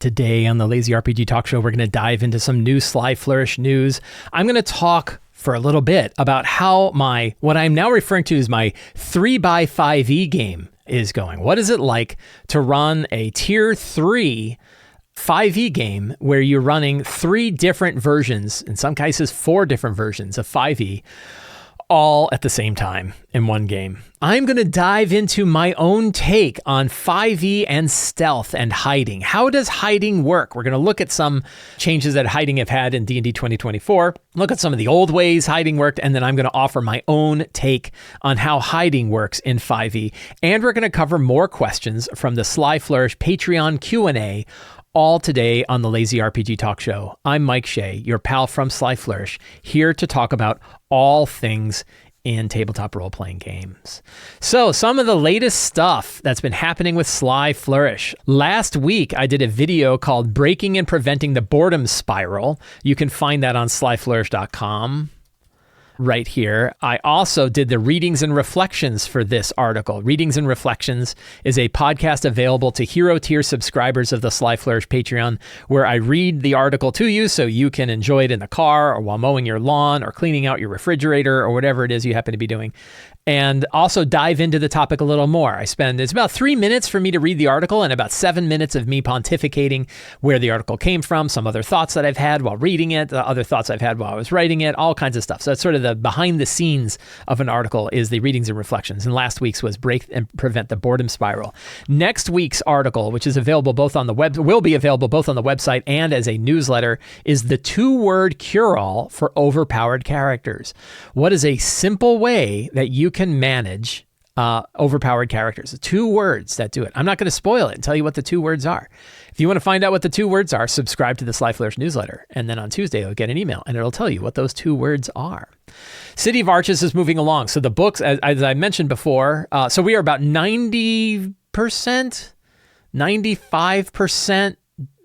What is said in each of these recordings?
Today on the Lazy RPG Talk Show, we're going to dive into some new Sly Flourish news. I'm going to talk for a little bit about how what I'm now referring to as my 3x5e game is going. What is it like to run a tier 3 5e game where you're running 3 different versions, in some cases 4 different versions of 5e, all at the same time in one game? I'm going to dive into my own take on 5e and stealth and hiding. How does hiding work? We're going to look at some changes that hiding have had in D&D 2024, look at some of the old ways hiding worked, and then I'm going to offer my own take on how hiding works in 5e. And we're going to cover more questions from the Sly Flourish Patreon Q&A, all today on the Lazy RPG Talk Show. I'm Mike Shea, your pal from Sly Flourish, here to talk about all things in tabletop role-playing games. So some of the latest stuff that's been happening with Sly Flourish. Last week, I did a video called Breaking and Preventing the Boredom Spiral. You can find that on slyflourish.com. Right here. I also did the Readings and Reflections for this article. Readings and Reflections is a podcast available to Hero Tier subscribers of the Sly Flourish Patreon, where I read the article to you so you can enjoy it in the car or while mowing your lawn or cleaning out your refrigerator or whatever it is you happen to be doing. And also dive into the topic a little more. It's about 3 minutes for me to read the article and about 7 minutes of me pontificating where the article came from, some other thoughts that I've had while reading it, the other thoughts I've had while I was writing it, all kinds of stuff. So it's sort of the behind the scenes of an article is the Readings and Reflections. And last week's was Break and Prevent the Boredom Spiral. Next week's article, which is available both on the web, will be available both on the website and as a newsletter, is the 2-word cure-all for overpowered characters. What is a simple way that you can manage overpowered characters? 2 words that do it. I'm not going to spoil it and tell you what the 2 words are. If you want to find out what the 2 words are, subscribe to the Sly Flourish newsletter. And then on Tuesday, you'll get an email and it'll tell you what those 2 words are. City of Arches is moving along. So the books, as I mentioned before, so we are about 90%, 95%.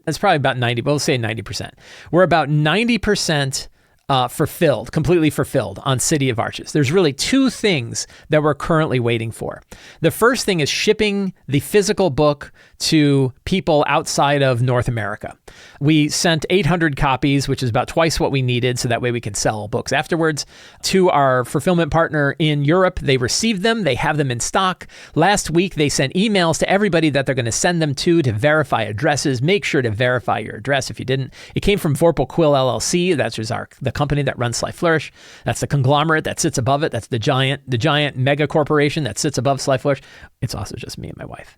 That's probably about 90, but we'll say 90%. We're about 90% completely fulfilled on City of Arches. There's really 2 things that we're currently waiting for. The first thing is shipping the physical book to people outside of North America. We sent 800 copies, which is about twice what we needed, so that way we can sell books afterwards, to our fulfillment partner in Europe. They received them. They have them in stock. Last week, they sent emails to everybody that they're going to send them to verify addresses. Make sure to verify your address if you didn't. It came from Vorpal Quill LLC. That's just the company that runs Sly Flourish. That's the conglomerate that sits above it. That's the giant mega corporation that sits above Sly Flourish. It's also just me and my wife.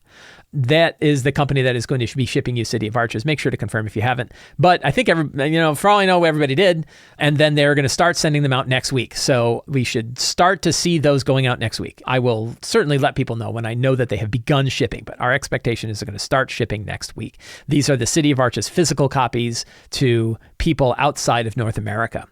That is the company that is going to be shipping you City of Arches. Make sure to confirm if you haven't. But I think for all I know, everybody did. And then they're going to start sending them out next week. So we should start to see those going out next week. I will certainly let people know when I know that they have begun shipping. But our expectation is they're going to start shipping next week. These are the City of Arches physical copies to people outside of North America.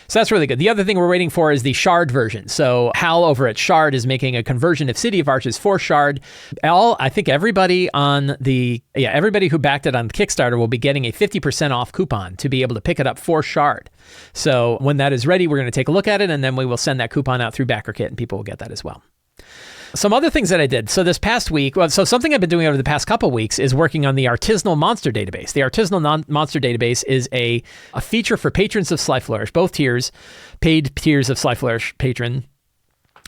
So that's really good. The other thing we're waiting for is the Shard version. So Hal over at Shard is making a conversion of City of Arches for Shard. I think everybody who backed it on Kickstarter will be getting a 50% off coupon to be able to pick it up for Shard. So when that is ready, we're going to take a look at it, and then we will send that coupon out through BackerKit, and people will get that as well. Some other things that I did. So this past week, something I've been doing over the past couple of weeks is working on the Artisanal Monster Database. The Artisanal Monster Database is a feature for patrons of Sly Flourish, both tiers, paid tiers of Sly Flourish patron,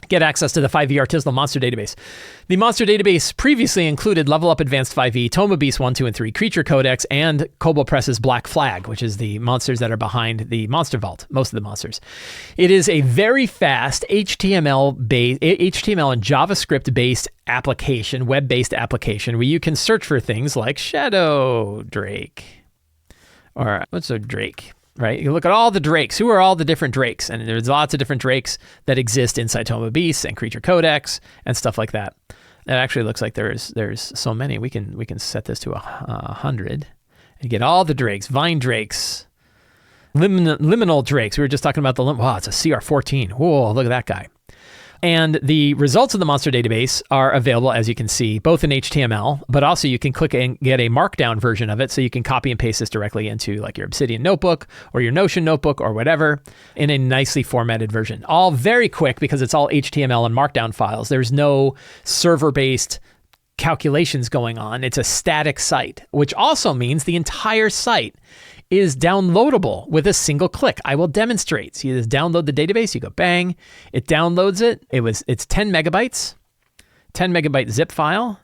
get access to the 5e Artisanal Monster Database. The Monster Database previously included Level Up Advanced 5e, Tome Beast 1, 2, and 3, Creature Codex, and Kobold Press's Black Flag, which is the monsters that are behind the Monster Vault, most of the monsters. It is a very fast HTML and JavaScript-based application, web-based application, where you can search for things like Shadow Drake, or what's a Drake? Right? You look at all the drakes. Who are all the different drakes? And there's lots of different drakes that exist inside Tome Beasts and Creature Codex and stuff like that. It actually looks like there's so many. We can set this to 100 and get all the drakes, vine drakes, liminal drakes. We were just talking about it's a CR14. Whoa, look at that guy. And the results of the monster database are available, as you can see, both in HTML, but also you can click and get a markdown version of it. So you can copy and paste this directly into like your Obsidian notebook or your Notion notebook or whatever in a nicely formatted version. All very quick because it's all HTML and markdown files. There's no server-based calculations going on. It's a static site, which also means the entire site is downloadable with a single click. I will demonstrate. So you just download the database, you go bang, it downloads it. It's 10 megabytes, 10 megabyte zip file.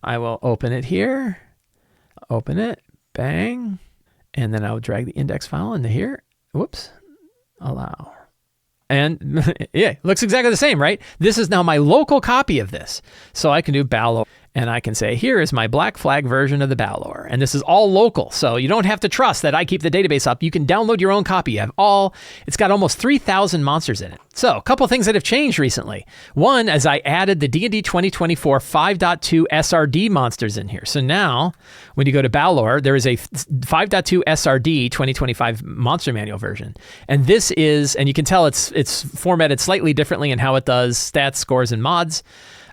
I will open it here, open it, bang, and then I'll drag the index file into here. Whoops, allow. And yeah, looks exactly the same, right? This is now my local copy of this. So I can do Balor, and I can say, here is my Black Flag version of the Balor. And this is all local. So you don't have to trust that I keep the database up. You can download your own copy. It's got almost 3,000 monsters in it. So a couple things that have changed recently. One, as I added the D&D 2024 5.2 SRD monsters in here. So now when you go to Balor, there is a 5.2 SRD 2025 monster manual version. And this is, and you can tell it's formatted slightly differently in how it does stats, scores, and mods.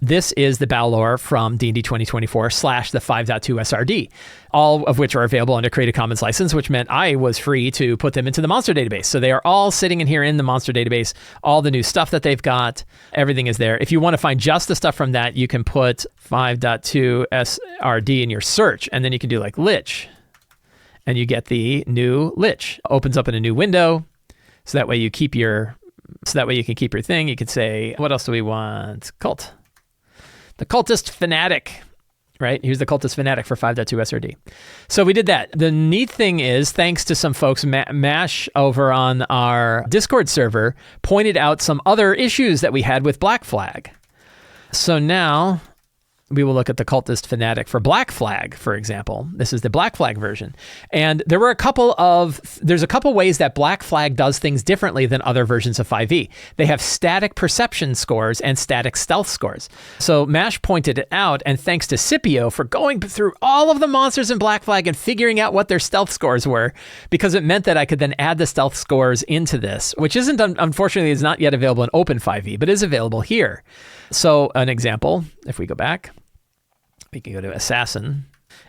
This is the Balor from D&D 2024 / the 5.2 SRD, all of which are available under Creative Commons license, which meant I was free to put them into the monster database. So they are all sitting in here in the monster database, all the new stuff that they've got, everything is there. If you want to find just the stuff from that, you can put 5.2 SRD in your search, and then you can do like Lich, and you get the new Lich. Opens up in a new window, so that way you can keep your thing. You could say, what else do we want? Cult. The Cultist Fanatic, right? Here's the Cultist Fanatic for 5.2 SRD. So we did that. The neat thing is, thanks to some folks, Mash over on our Discord server pointed out some other issues that we had with Black Flag. So now we will look at the Cultist Fanatic for Black Flag, for example. This is the Black Flag version. And there's a couple ways that Black Flag does things differently than other versions of 5e. They have static perception scores and static stealth scores. So Mash pointed it out, and thanks to Scipio for going through all of the monsters in Black Flag and figuring out what their stealth scores were, because it meant that I could then add the stealth scores into this, which unfortunately is not yet available in Open 5e, but is available here. So an example, if we go back, we can go to Assassin.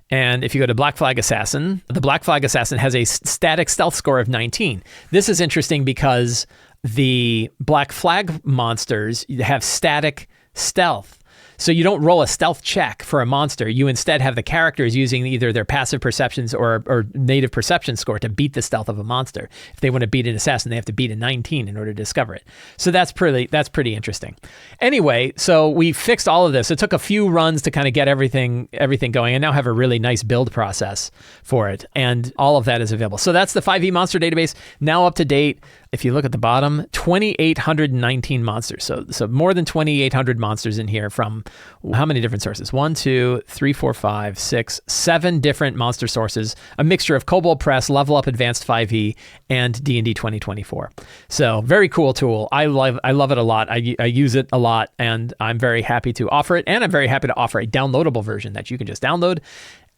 And if you go to Black Flag Assassin, the Black Flag Assassin has a static stealth score of 19. This is interesting because the Black Flag monsters have static stealth. So you don't roll a stealth check for a monster. You instead have the characters using either their passive perceptions or native perception score to beat the stealth of a monster. If they want to beat an assassin, they have to beat a 19 in order to discover it. So that's pretty interesting. Anyway, so we fixed all of this. It took a few runs to kind of get everything going, and now have a really nice build process for it. And all of that is available. So that's the 5e monster database, now up to date. If you look at the bottom, 2,819 monsters. So more than 2,800 monsters in here from how many different sources? 1, 2, 3, 4, 5, 6, 7 different monster sources, a mixture of Kobold Press, Level Up Advanced 5e, and D&D 2024. So very cool tool. I love it a lot. I use it a lot, and I'm very happy to offer it. And I'm very happy to offer a downloadable version that you can just download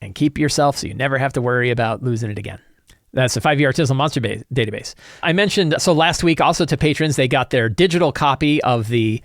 and keep yourself so you never have to worry about losing it again. That's the 5e Artisanal Monster database. I mentioned, so last week also to patrons, they got their digital copy of the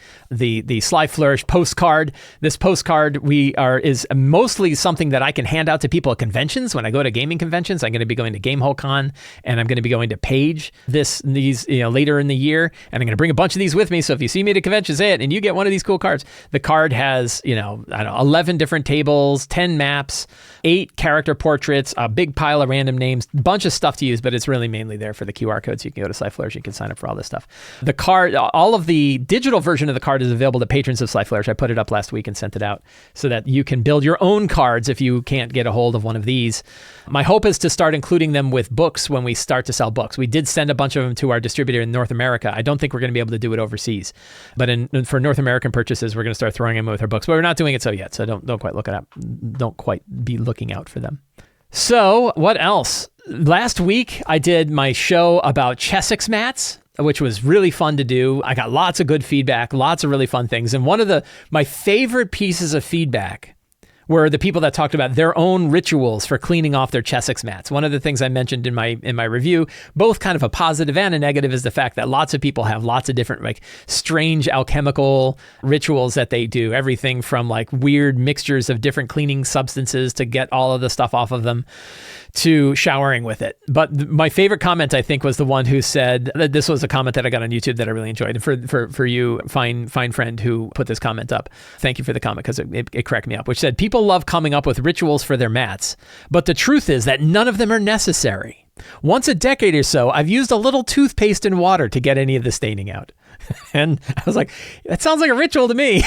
Sly Flourish postcard. This postcard is mostly something that I can hand out to people at conventions. When I go to gaming conventions, I'm going to be going to GameholeCon, and I'm going to be going to Page these later in the year, and I'm going to bring a bunch of these with me. So if you see me at a convention, say it, and you get one of these cool cards. The card has 11 different tables, 10 maps, 8 character portraits, a big pile of random names, bunch of stuff to use, but it's really mainly there for the QR code. So you can go to Sly Flourish, you can sign up for all this stuff. The card, all of the digital version of the card is available to patrons of Sly Flourish. I put it up last week and sent it out so that you can build your own cards if you can't get a hold of one of these. My hope is to start including them with books when we start to sell books. We did send a bunch of them to our distributor in North America. I don't think we're going to be able to do it overseas, but for North American purchases, we're going to start throwing them with our books, but we're not doing it so yet. So don't quite look it up. Don't quite be looking out for them. So what else? Last week, I did my show about Chessex mats, which was really fun to do. I got lots of good feedback, lots of really fun things. And one of my favorite pieces of feedback were the people that talked about their own rituals for cleaning off their Chessex mats. One of the things I mentioned in my review, both kind of a positive and a negative, is the fact that lots of people have lots of different strange alchemical rituals that they do. Everything from weird mixtures of different cleaning substances to get all of the stuff off of them, to showering with it. But my favorite comment, I think, was the one who said that this was a comment that I got on YouTube that I really enjoyed. And for you, fine friend who put this comment up, thank you for the comment because it cracked me up, which said, people love coming up with rituals for their mats, but the truth is that none of them are necessary. Once a decade or so, I've used a little toothpaste and water to get any of the staining out. And I was like, that sounds like a ritual to me.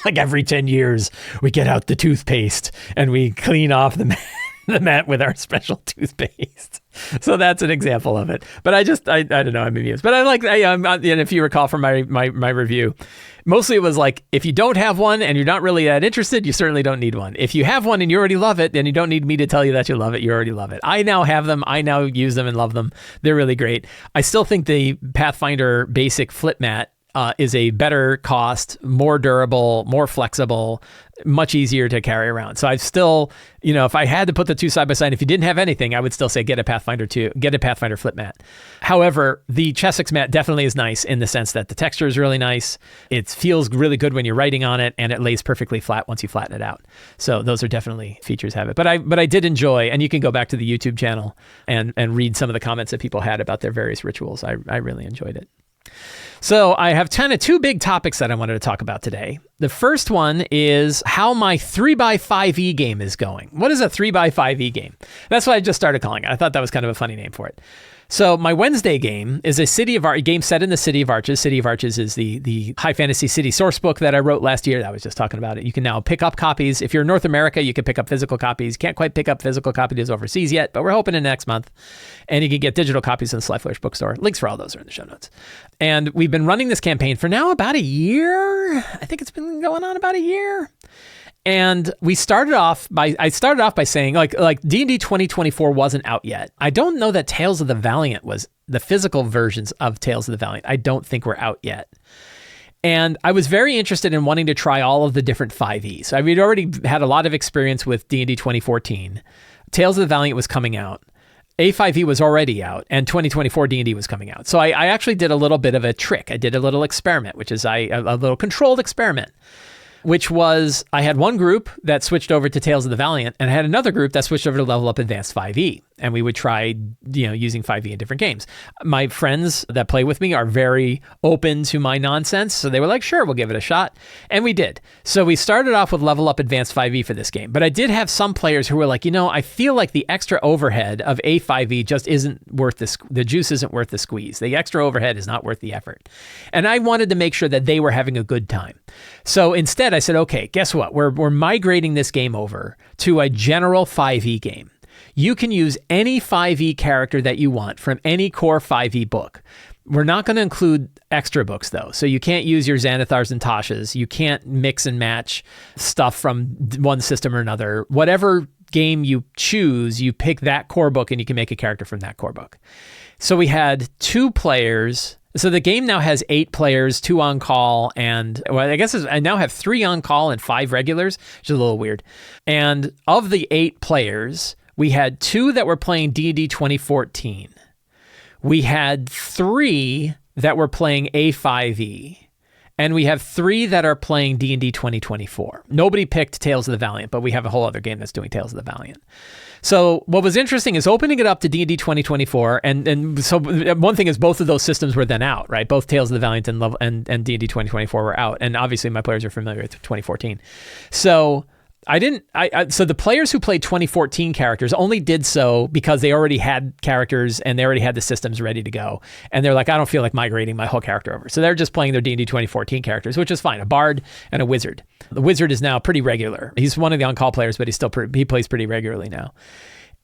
Like every 10 years, we get out the toothpaste and we clean off the mat with our special toothpaste. So that's an example of it. But I don't know, I'm amused. But and if you recall from my review, mostly it was like, if you don't have one and you're not really that interested, you certainly don't need one. If you have one and you already love it, then you don't need me to tell you that you love it. You already love it. I now have them. I now use them and love them. They're really great. I still think the Pathfinder basic flip mat is a better cost, more durable, more flexible, much easier to carry around. So I've still, if I had to put the two side by side, if you didn't have anything, I would still say get a Pathfinder flip mat. However, the Chessex mat definitely is nice in the sense that the texture is really nice. It feels really good when you're writing on it, and it lays perfectly flat once you flatten it out. So those are definitely features have it. But I did enjoy, and you can go back to the YouTube channel and read some of the comments that people had about their various rituals. I really enjoyed it. So I have kind of two big topics that I wanted to talk about today. The first one is how my 3x5e game is going. What is a 3x5e game? That's what I just started calling it. I thought that was kind of a funny name for it. So my Wednesday game is a game set in the City of Arches. City of Arches is the high fantasy city source book that I wrote last year. I was just talking about it. You can now pick up copies. If you're in North America, you can pick up physical copies. Can't quite pick up physical copies overseas yet, but we're hoping in next month. And you can get digital copies in the Sly Flourish bookstore. Links for all those are in the show notes. And we've been running this campaign for now about a year. I think it's been going on about a year. And I started off by saying like D&D 2024 wasn't out yet. I don't know that Tales of the Valiant was the physical versions of Tales of the Valiant. I don't think were out yet. And I was very interested in wanting to try all of the different 5e. So we'd already had a lot of experience with D&D 2014. Tales of the Valiant was coming out. A5e was already out, and 2024 D&D was coming out. So I actually did a little bit of a trick. I did a little experiment, which is a little controlled experiment, which was I had one group that switched over to Tales of the Valiant, and I had another group that switched over to Level Up Advanced 5e. And we would try, using 5e in different games. My friends that play with me are very open to my nonsense. So they were like, sure, we'll give it a shot. And we did. So we started off with Level Up Advanced 5e for this game. But I did have some players who were like, I feel like the extra overhead of A5e just isn't worth the juice isn't worth the squeeze. The extra overhead is not worth the effort. And I wanted to make sure that they were having a good time. So instead I said, okay, guess what? We're migrating this game over to a general 5e game. You can use any 5e character that you want from any core 5e book. We're not going to include extra books, though. So you can't use your Xanathars and Tashas. You can't mix and match stuff from one system or another. Whatever game you choose, you pick that core book and you can make a character from that core book. So we had 2 players. So the game now has 8 players, 2 on call, and I now have 3 on call and 5 regulars, which is a little weird. And of the 8 players, we had 2 that were playing D&D 2014. We had 3 that were playing A5e. And we have 3 that are playing D&D 2024. Nobody picked Tales of the Valiant, but we have a whole other game that's doing Tales of the Valiant. So what was interesting is opening it up to D&D 2024. And so one thing is both of those systems were then out, right? Both Tales of the Valiant and D&D 2024 were out. And obviously my players are familiar with 2014. So so the players who played 2014 characters only did so because they already had characters and they already had the systems ready to go. And they're like, I don't feel like migrating my whole character over. So they're just playing their D&D 2014 characters, which is fine. A bard and a wizard. The wizard is now pretty regular. He's one of the on-call players, but he plays pretty regularly now.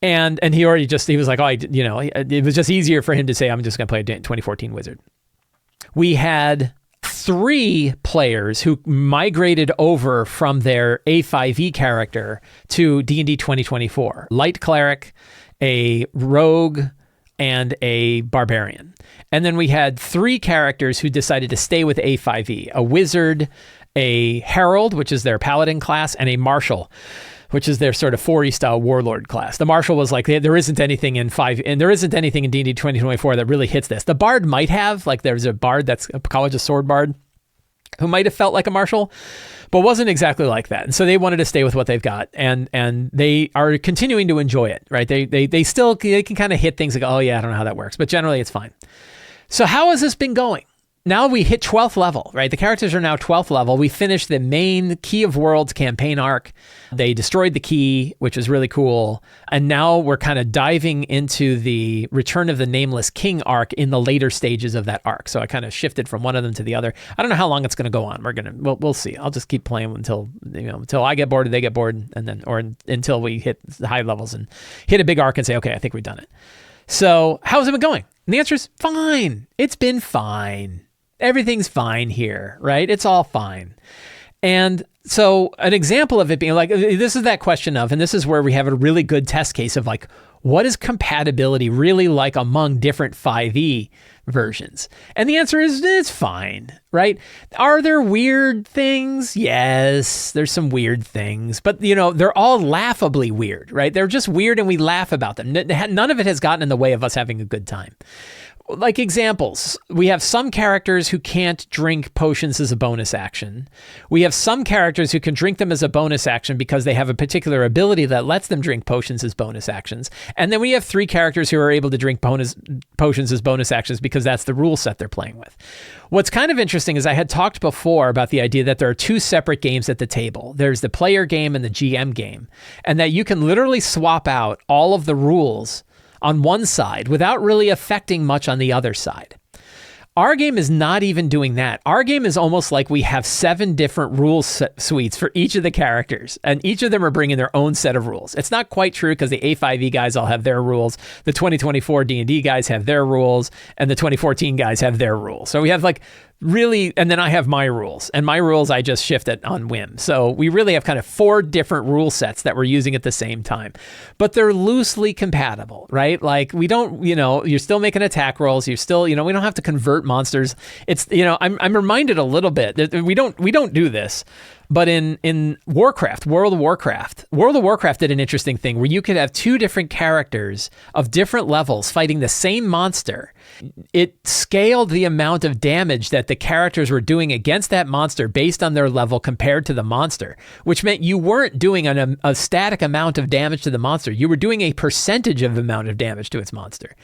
And he was like, it was just easier for him to say, I'm just going to play a 2014 wizard. We had 3 players who migrated over from their A5e character to D&D 2024. Light cleric, a rogue, and a barbarian. And then we had 3 characters who decided to stay with A5e. A wizard, a herald, which is their paladin class, and a marshal, which is their sort of 4E style warlord class. The marshal was like, there isn't anything in D&D 2024 that really hits this. The bard might have, like there's a bard that's a College of Sword bard who might have felt like a marshal, but wasn't exactly like that. And so they wanted to stay with what they've got, and they are continuing to enjoy it, right? They still can kind of hit things like, oh yeah, I don't know how that works, but generally it's fine. So how has this been going? Now we hit 12th level, right? The characters are now 12th level. We finished the main Key of Worlds campaign arc. They destroyed the key, which was really cool. And now we're kind of diving into the Return of the Nameless King arc in the later stages of that arc. So I kind of shifted from one of them to the other. I don't know how long it's going to go on. We'll see. I'll just keep playing until I get bored or they get bored, and then until we hit the high levels and hit a big arc and say, okay, I think we've done it. So how's it been going? And the answer is fine. It's been fine. Everything's fine here, right? It's all fine. And so an example of it being like, this is that question of, and this is where we have a really good test case of like, what is compatibility really like among different 5e versions? And the answer is it's fine, right? Are there weird things? Yes, there's some weird things, but they're all laughably weird, right? They're just weird and we laugh about them. None of it has gotten in the way of us having a good time. Like examples, we have some characters who can't drink potions as a bonus action. We have some characters who can drink them as a bonus action because they have a particular ability that lets them drink potions as bonus actions. And then we have 3 characters who are able to drink potions as bonus actions because that's the rule set they're playing with. What's kind of interesting is I had talked before about the idea that there are 2 separate games at the table. There's the player game and the GM game, and that you can literally swap out all of the rules on one side without really affecting much on the other side. Our game is not even doing that. Our game is almost like we have 7 different rule suites for each of the characters, and each of them are bringing their own set of rules. It's not quite true because the A5e guys all have their rules, the 2024 D&D guys have their rules, and the 2014 guys have their rules. So we have like really, and then I have my rules, and my rules I just shift it on whim. So we really have kind of 4 different rule sets that we're using at the same time, but they're loosely compatible, right? Like we don't, you're still making attack rolls. You're still, we don't have to convert monsters. It's, I'm reminded a little bit that we don't do this. But in Warcraft, World of Warcraft did an interesting thing where you could have 2 different characters of different levels fighting the same monster. It scaled the amount of damage that the characters were doing against that monster based on their level compared to the monster, which meant you weren't doing a static amount of damage to the monster. You were doing a percentage of amount of damage to its monster.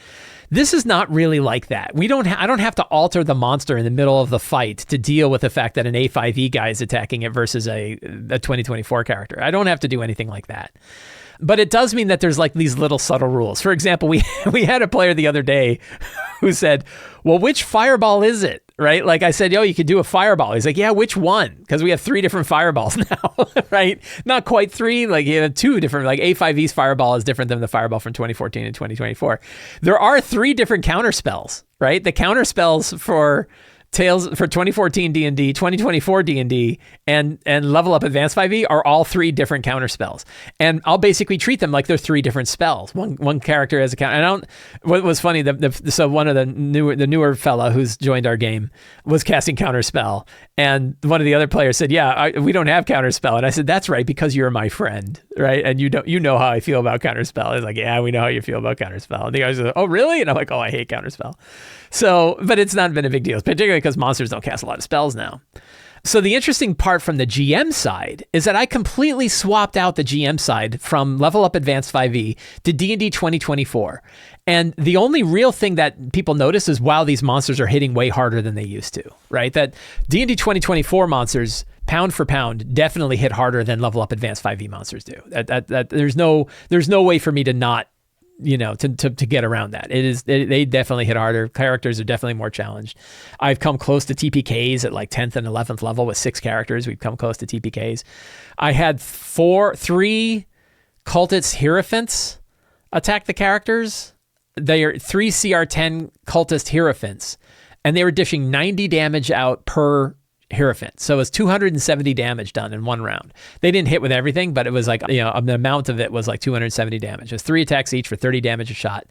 This is not really like that. I don't have to alter the monster in the middle of the fight to deal with the fact that an A5e guy is attacking it versus a 2024 character. I don't have to do anything like that. But it does mean that there's like these little subtle rules. For example, we had a player the other day who said, well, which fireball is it? Right? Like I said, you could do a fireball. He's like, yeah, which one? Because we have 3 different fireballs now, right? Not quite 3, like you have 2 different, like A5e's fireball is different than the fireball from 2014 and 2024. There are 3 different counter spells, right? The counter spells for Tales for 2014 D&D, 2024 D&D, and Level Up Advanced 5e are all 3 different counter spells. And I'll basically treat them like they're 3 different spells. One character has a counter. What was funny, so one of the newer fella who's joined our game was casting counter spell, and one of the other players said, "Yeah, we don't have counter spell." And I said, "That's right, because you're my friend, right? And you know how I feel about counter spell." He's like, "Yeah, we know how you feel about counter spell." And the guys are like, "Oh, really?" And I'm like, "Oh, I hate counter spell." So, but it's not been a big deal, particularly because monsters don't cast a lot of spells now. So the interesting part from the GM side is that I completely swapped out the GM side from Level Up Advanced 5e to D&D 2024. And the only real thing that people notice is, wow, these monsters are hitting way harder than they used to, right? That D&D 2024 monsters, pound for pound, definitely hit harder than Level Up Advanced 5e monsters do. That there's no way for me to not, to get around that. They definitely hit harder. Characters are definitely more challenged. I've come close to TPKs at like 10th and 11th level with 6 characters. We've come close to TPKs. I had 3 cultist hierophants attack the characters. They are 3 CR10 cultist hierophants, and they were dishing 90 damage out per hierophant. So it was 270 damage done in one round. They didn't hit with everything, but it was like, the amount of it was like 270 damage. It was 3 attacks each for 30 damage a shot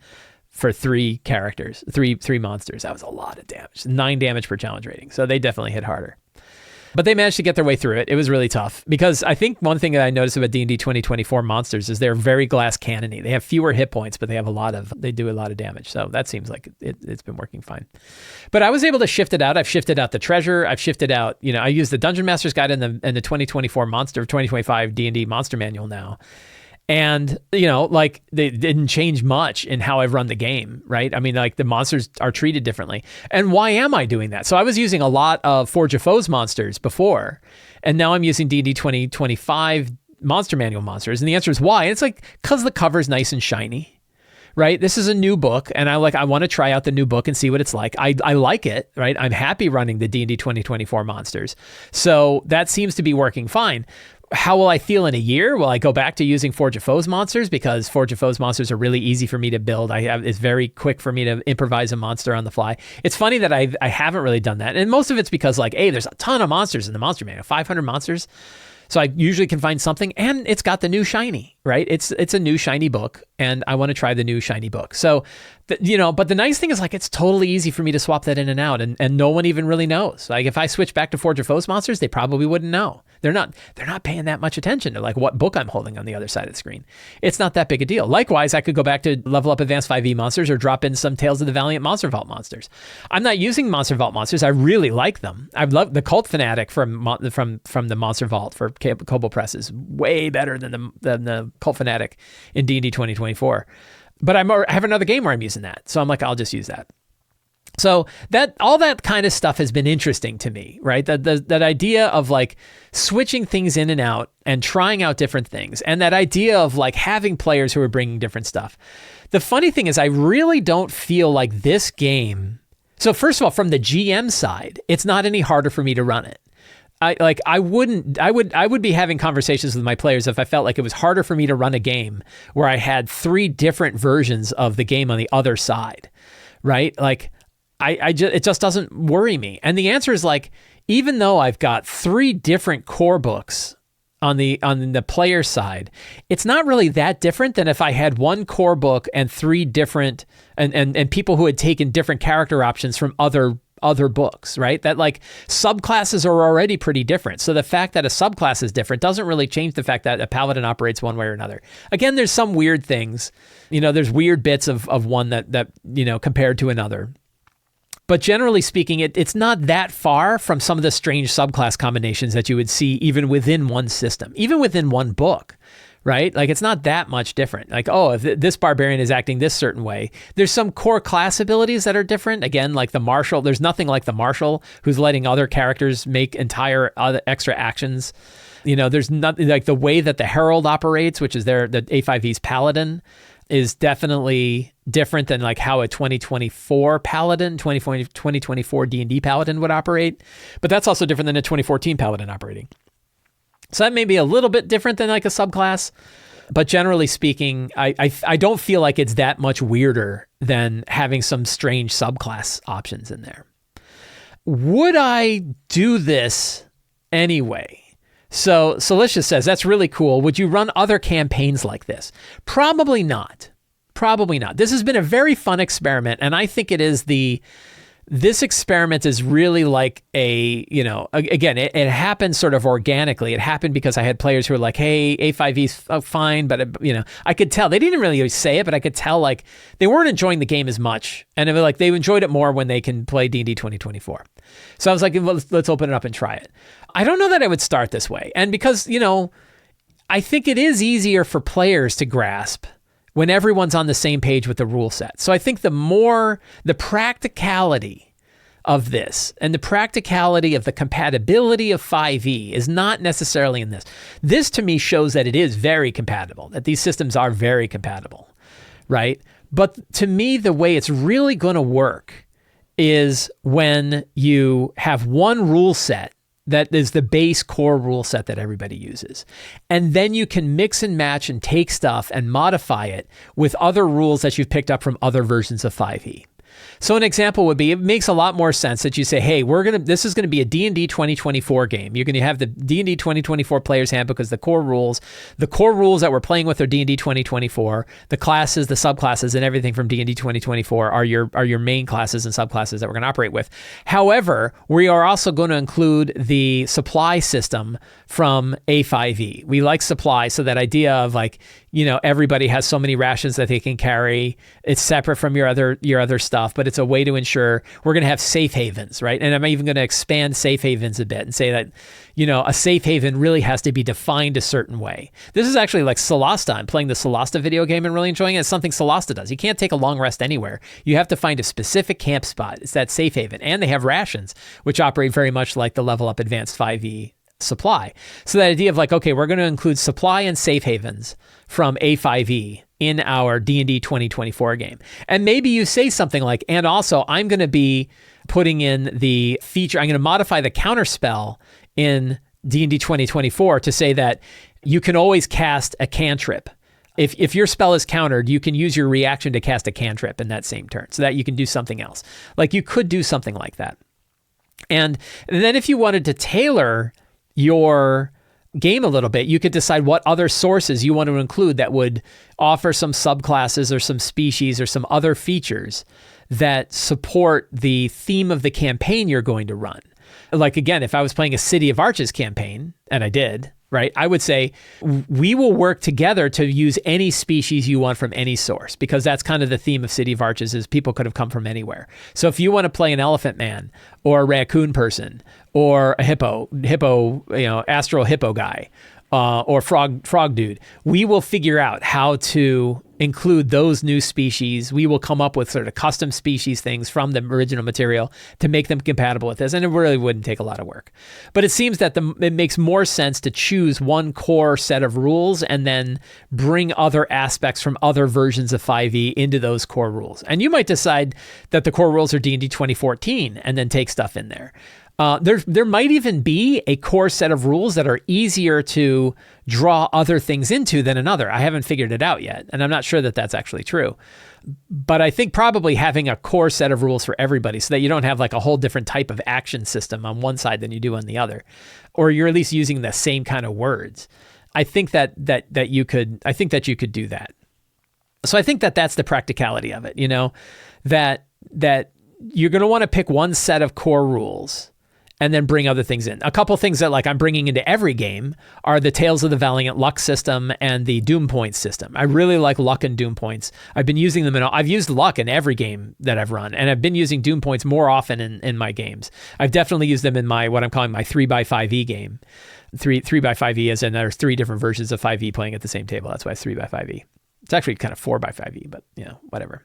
for 3 characters, three monsters. That was a lot of damage. 9 damage per challenge rating. So they definitely hit harder. But they managed to get their way through it. It was really tough because I think one thing that I noticed about D&D 2024 monsters is they're very glass cannon-y. They have fewer hit points, but they do a lot of damage. So that seems like it's been working fine. But I was able to shift it out. I've shifted out the treasure. I've shifted out, I use the Dungeon Master's Guide and the 2025 D&D Monster Manual now. And, they didn't change much in how I've run the game, right? I mean, the monsters are treated differently. And why am I doing that? So I was using a lot of Forge of Foes monsters before, and now I'm using D&D 2025 Monster Manual monsters. And the answer is why? And it's because the cover's nice and shiny, right? This is a new book, and I want to try out the new book and see what it's like. I like it, right? I'm happy running the D&D 2024 monsters. So that seems to be working fine. How will I feel in a year? Will I go back to using Forge of Foes monsters? Because Forge of Foes monsters are really easy for me to build. It's very quick for me to improvise a monster on the fly. It's funny that I haven't really done that. And most of it's because there's a ton of monsters in the Monster Manual, 500 monsters. So I usually can find something, and it's got the new shiny, right? It's a new shiny book, and I want to try the new shiny book. So, but the nice thing is it's totally easy for me to swap that in and out, and no one even really knows. If I switch back to Forge of Foes monsters, they probably wouldn't know. They're not paying that much attention to what book I'm holding on the other side of the screen. It's not that big a deal. Likewise, I could go back to level up Advanced 5e monsters or drop in some Tales of the Valiant Monster Vault monsters. I'm not using Monster Vault monsters. I really like them. I've loved the Cult Fanatic from the Monster Vault for Kobold Press is way better than the Cult Fanatic in D&D 2024. But I have another game where I'm using that. So I'm I'll just use that. So all that kind of stuff has been interesting to me, right? That idea of switching things in and out and trying out different things. And that idea of having players who are bringing different stuff. The funny thing is I really don't feel like this game. So first of all, from the GM side, it's not any harder for me to run it. I would be having conversations with my players if I felt like it was harder for me to run a game where I had 3 different versions of the game on the other side, right? It just doesn't worry me. And the answer is even though I've got 3 different core books on the player side, it's not really that different than if I had 1 core book and 3 different and people who had taken different character options from other books, right? That subclasses are already pretty different. So the fact that a subclass is different doesn't really change the fact that a paladin operates one way or another. Again, there's some weird things, there's weird bits of one that compared to another. But generally speaking, it's not that far from some of the strange subclass combinations that you would see even within one system, even within one book, right? It's not that much different. If this barbarian is acting this certain way, there's some core class abilities that are different. Again, the marshal, there's nothing like the marshal who's letting other characters make entire other extra actions. There's nothing the way that the herald operates, which is the A5E's paladin, is definitely different than how a 2024 paladin, 2024 D&D paladin would operate. But that's also different than a 2014 paladin operating. So that may be a little bit different than a subclass, but generally speaking, I don't feel like it's that much weirder than having some strange subclass options in there. Would I do this anyway? So Salicious says, that's really cool. Would you run other campaigns like this? Probably not. This has been a very fun experiment, and I think it is this experiment is really again, it happened sort of organically. It happened because I had players who were hey, A5E's fine, but I could tell. They didn't really say it, but I could tell they weren't enjoying the game as much. And they enjoyed it more when they can play D&D 2024. So I was let's open it up and try it. I don't know that I would start this way. And because, I think it is easier for players to grasp when everyone's on the same page with the rule set. So I think the practicality of this and the practicality of the compatibility of 5e is not necessarily in this. This to me shows that it is very compatible, that these systems are very compatible, right? But to me, the way it's really going to work is when you have one rule set that is the base core rule set that everybody uses. And then you can mix and match and take stuff and modify it with other rules that you've picked up from other versions of 5e. So an example would be, it makes a lot more sense that you say, hey, this is going to be a D&D 2024 game. You're going to have the D&D 2024 Player's Handbook as the core rules. The core rules that we're playing with are D&D 2024. The classes, the subclasses, and everything from D&D 2024 are your main classes and subclasses that we're going to operate with. However, we are also going to include the supply system from A5e. We like supply, so that idea of like, everybody has so many rations that they can carry. It's separate from your other stuff, but it's a way to ensure we're going to have safe havens, right? And I'm even going to expand safe havens a bit and say that, a safe haven really has to be defined a certain way. This is actually like Solasta. I'm playing the Solasta video game and really enjoying it. It's something Solasta does. You can't take a long rest anywhere. You have to find a specific camp spot. It's that safe haven. And they have rations, which operate very much like the Level Up Advanced 5e supply. So that idea of like, okay, we're going to include supply and safe havens from A5e in our D&D 2024 game. And maybe you say something like, and also I'm going to be putting in the feature, I'm going to modify the counter spell in D&D 2024 to say that you can always cast a cantrip. If your spell is countered, you can use your reaction to cast a cantrip in that same turn so that you can do something else. Like you could do something like that. And then if you wanted to tailor your game a little bit, you could decide what other sources you want to include that would offer some subclasses or some species or some other features that support the theme of the campaign you're going to run. Like, again, if I was playing a City of Arches campaign, and I did, right, I would say we will work together to use any species you want from any source, because that's kind of the theme of City of Arches is people could have come from anywhere. So if you want to play an elephant man or a raccoon person or a hippo, astral hippo guy, or frog dude, we will figure out how to include those new species. We will come up with sort of custom species things from the original material to make them compatible with this. And it really wouldn't take a lot of work. But it seems that it makes more sense to choose one core set of rules and then bring other aspects from other versions of 5e into those core rules. And you might decide that the core rules are D&D 2014 and then take stuff in there. There might even be a core set of rules that are easier to draw other things into than another. I haven't figured it out yet, and I'm not sure that that's actually true. But I think probably having a core set of rules for everybody so that you don't have like a whole different type of action system on one side than you do on the other, or you're at least using the same kind of words. I think that you could do that. So I think that that's the practicality of it, that you're going to want to pick one set of core rules and then bring other things in. A couple things that like I'm bringing into every game are the Tales of the Valiant luck system and the Doom Points system. I really like luck and Doom Points. I've been using them I've used luck in every game that I've run, and I've been using Doom Points more often in my games. I've definitely used them in what I'm calling my 3x5e game. 3x5e as in there's 3 different versions of 5e playing at the same table. That's why it's 3x5e. It's actually kind of 4x5e, but whatever.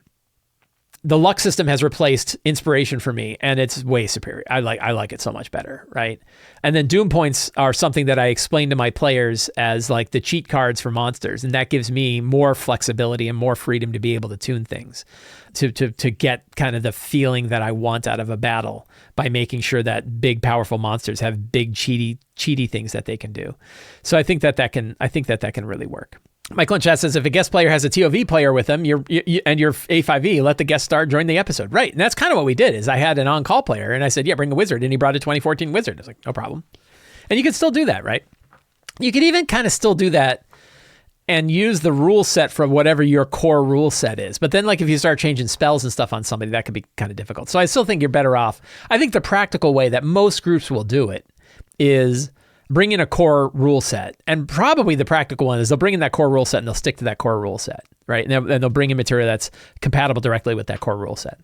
The luck system has replaced inspiration for me, and it's way superior. I like it so much better, right? And then Doom Points are something that I explain to my players as like the cheat cards for monsters, and that gives me more flexibility and more freedom to be able to tune things, to get kind of the feeling that I want out of a battle by making sure that big, powerful monsters have big, cheaty things that they can do. So I think that can really work. Michael in chat says, if a guest player has a TOV player with them, you're A5e, let the guest star join the episode. Right. And that's kind of what we did is I had an on-call player and I said, yeah, bring a wizard. And he brought a 2014 wizard. I was like, no problem. And you could still do that, right? You could even kind of still do that and use the rule set for whatever your core rule set is. But then like if you start changing spells and stuff on somebody, that could be kind of difficult. So I still think you're better off. I think the practical way that most groups will do it is bring in a core rule set. And probably the practical one is they'll bring in that core rule set and they'll stick to that core rule set, right? And they'll bring in material that's compatible directly with that core rule set.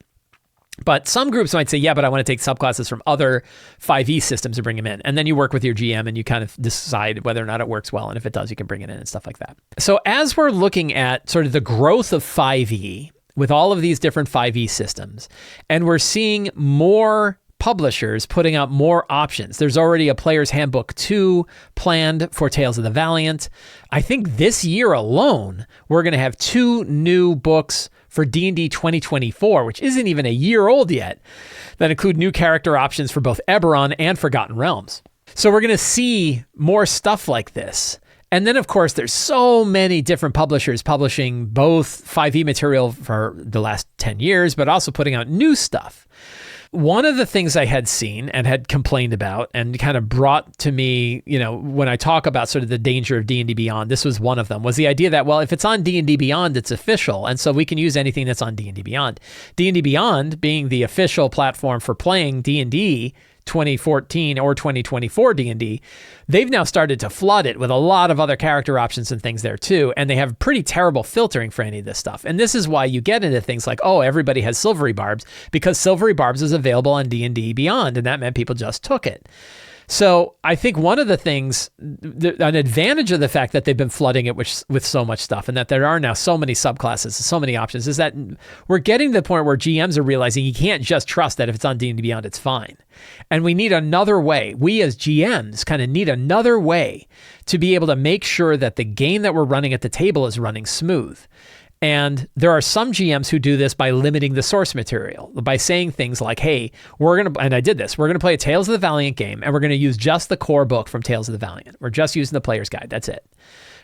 But some groups might say, yeah, but I want to take subclasses from other 5e systems and bring them in. And then you work with your GM and you kind of decide whether or not it works well. And if it does, you can bring it in and stuff like that. So as we're looking at sort of the growth of 5e with all of these different 5e systems, and we're seeing more publishers putting out more options. There's already a Player's Handbook 2 planned for Tales of the Valiant. I think this year alone, we're going to have 2 new books for D&D 2024, which isn't even a year old yet, that include new character options for both Eberron and Forgotten Realms. So we're going to see more stuff like this. And then, of course, there's so many different publishers publishing both 5e material for the last 10 years, but also putting out new stuff. One of the things I had seen and had complained about and kind of brought to me, when I talk about sort of the danger of D&D Beyond, this was one of them, was the idea that, well, if it's on D&D Beyond, it's official. And so we can use anything that's on D&D Beyond. D&D Beyond being the official platform for playing D&D 2014 or 2024 D&D, they've now started to flood it with a lot of other character options and things there too, and they have pretty terrible filtering for any of this stuff. And this is why you get into things like, oh, everybody has Silvery Barbs, because Silvery Barbs is available on D&D Beyond, and that meant people just took it. So I think one of the things, an advantage of the fact that they've been flooding it with so much stuff and that there are now so many subclasses, so many options, is that we're getting to the point where GMs are realizing you can't just trust that if it's on D&D Beyond, it's fine. And we need another way. We as GMs kind of need another way to be able to make sure that the game that we're running at the table is running smooth. And there are some GMs who do this by limiting the source material, by saying things like, hey, and I did this, we're going to play a Tales of the Valiant game, and we're going to use just the core book from Tales of the Valiant. We're just using the player's guide. That's it.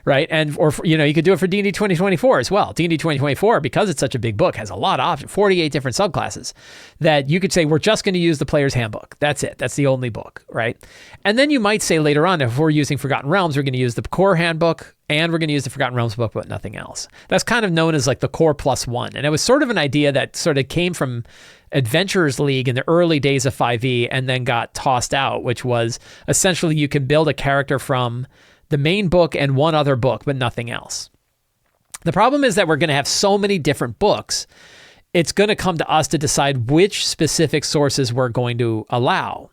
Right? And, you could do it for D&D 2024 as well. D&D 2024, because it's such a big book, has a lot of options, 48 different subclasses that you could say, we're just going to use the player's handbook. That's it. That's the only book, right? And then you might say later on, if we're using Forgotten Realms, we're going to use the core handbook and we're going to use the Forgotten Realms book, but nothing else. That's kind of known as like the core plus one. And it was sort of an idea that sort of came from Adventurers League in the early days of 5e and then got tossed out, which was essentially you can build a character from the main book and one other book, but nothing else. The problem is that we're going to have so many different books, it's going to come to us to decide which specific sources we're going to allow.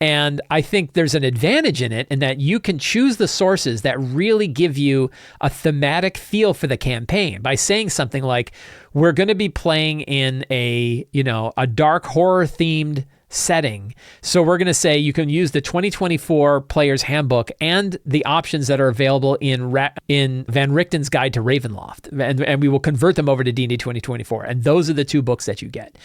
And I think there's an advantage in it in that you can choose the sources that really give you a thematic feel for the campaign by saying something like, we're going to be playing in a dark horror themed setting. So we're going to say you can use the 2024 Player's Handbook and the options that are available in Van Richten's Guide to Ravenloft, and we will convert them over to D&D 2024. And those are the two books that you get.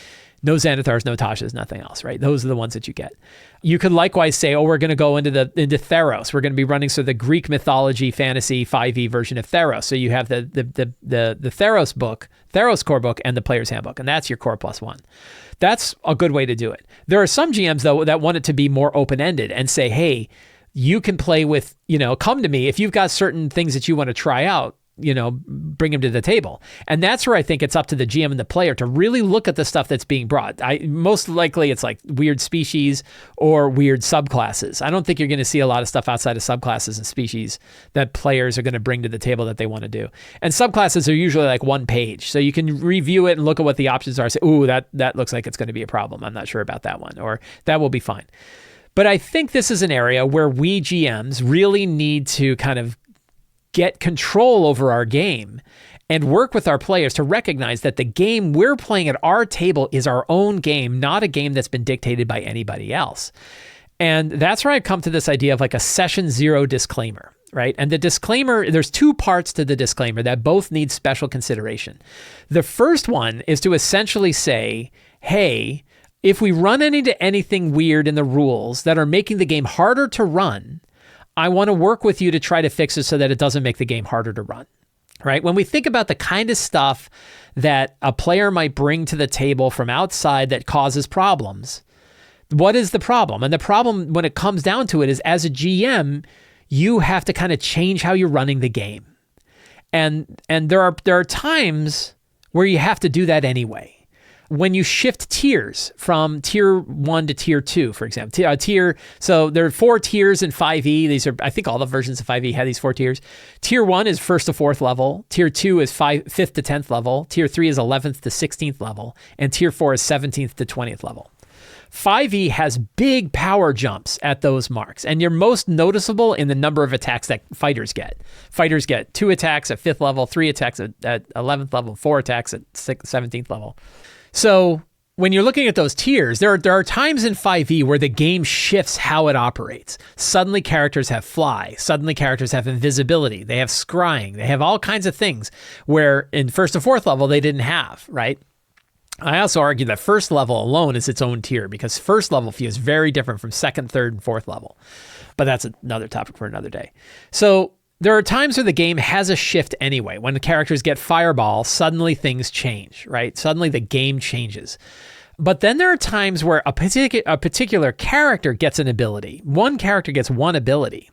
No Xanathars, no Tashas, nothing else, right? Those are the ones that you get. You could likewise say, we're going to go into Theros. We're going to be running the Greek mythology fantasy 5e version of Theros. So you have the Theros book, Theros core book, and the Player's Handbook, and that's your core plus one. That's a good way to do it. There are some GMs though that want it to be more open-ended and say, hey, you can play with, come to me if you've got certain things that you want to try out. Bring them to the table. And that's where I think it's up to the GM and the player to really look at the stuff that's being brought. Most likely it's like weird species or weird subclasses. I don't think you're going to see a lot of stuff outside of subclasses and species that players are going to bring to the table that they want to do. And subclasses are usually like one page. So you can review it and look at what the options are. Say, ooh, that looks like it's going to be a problem. I'm not sure about that one, or that will be fine. But I think this is an area where we GMs really need to kind of get control over our game and work with our players to recognize that the game we're playing at our table is our own game, not a game that's been dictated by anybody else. And that's where I come to this idea of like a session zero disclaimer, right? And the disclaimer, there's two parts to the disclaimer that both need special consideration. The first one is to essentially say, hey, if we run into anything weird in the rules that are making the game harder to run, I want to work with you to try to fix it so that it doesn't make the game harder to run, right? When we think about the kind of stuff that a player might bring to the table from outside that causes problems, what is the problem? And the problem, when it comes down to it, is as a GM, you have to kind of change how you're running the game. And there are times where you have to do that anyway. When you shift tiers from tier 1 to tier 2, for example, so there are 4 tiers in 5e. These are, I think all the versions of 5e have these 4 tiers. Tier 1 is 1st to 4th level. Tier 2 is 5th to 10th level. Tier 3 is 11th to 16th level. And tier 4 is 17th to 20th level. 5e has big power jumps at those marks, and you're most noticeable in the number of attacks that fighters get. Fighters get 2 attacks at 5th level, 3 attacks at 11th level, 4 attacks at 17th level. So when you're looking at those tiers, there are times in 5e where the game shifts how it operates. Suddenly characters have fly. Suddenly characters have invisibility. They have scrying. They have all kinds of things where in 1st to 4th level they didn't have, right? I also argue that 1st level alone is its own tier because 1st level feels very different from 2nd, 3rd, and 4th level. But that's another topic for another day. So There are times where the game has a shift anyway. When the characters get fireball, suddenly things change, right? Suddenly the game changes. But then there are times where a particular character gets an ability. One character gets one ability.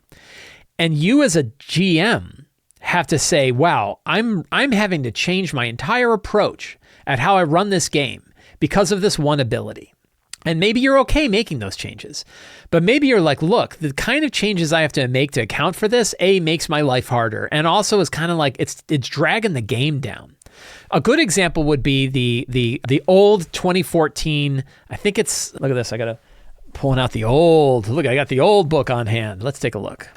And you as a GM have to say, wow, I'm having to change my entire approach at how I run this game because of this one ability. And maybe you're okay making those changes, but maybe you're like, look, the kind of changes I have to make to account for this, makes my life harder. And also is kind of like, it's dragging the game down. A good example would be the old 2014, I think it's, look at this, I got the old book on hand. Let's take a look.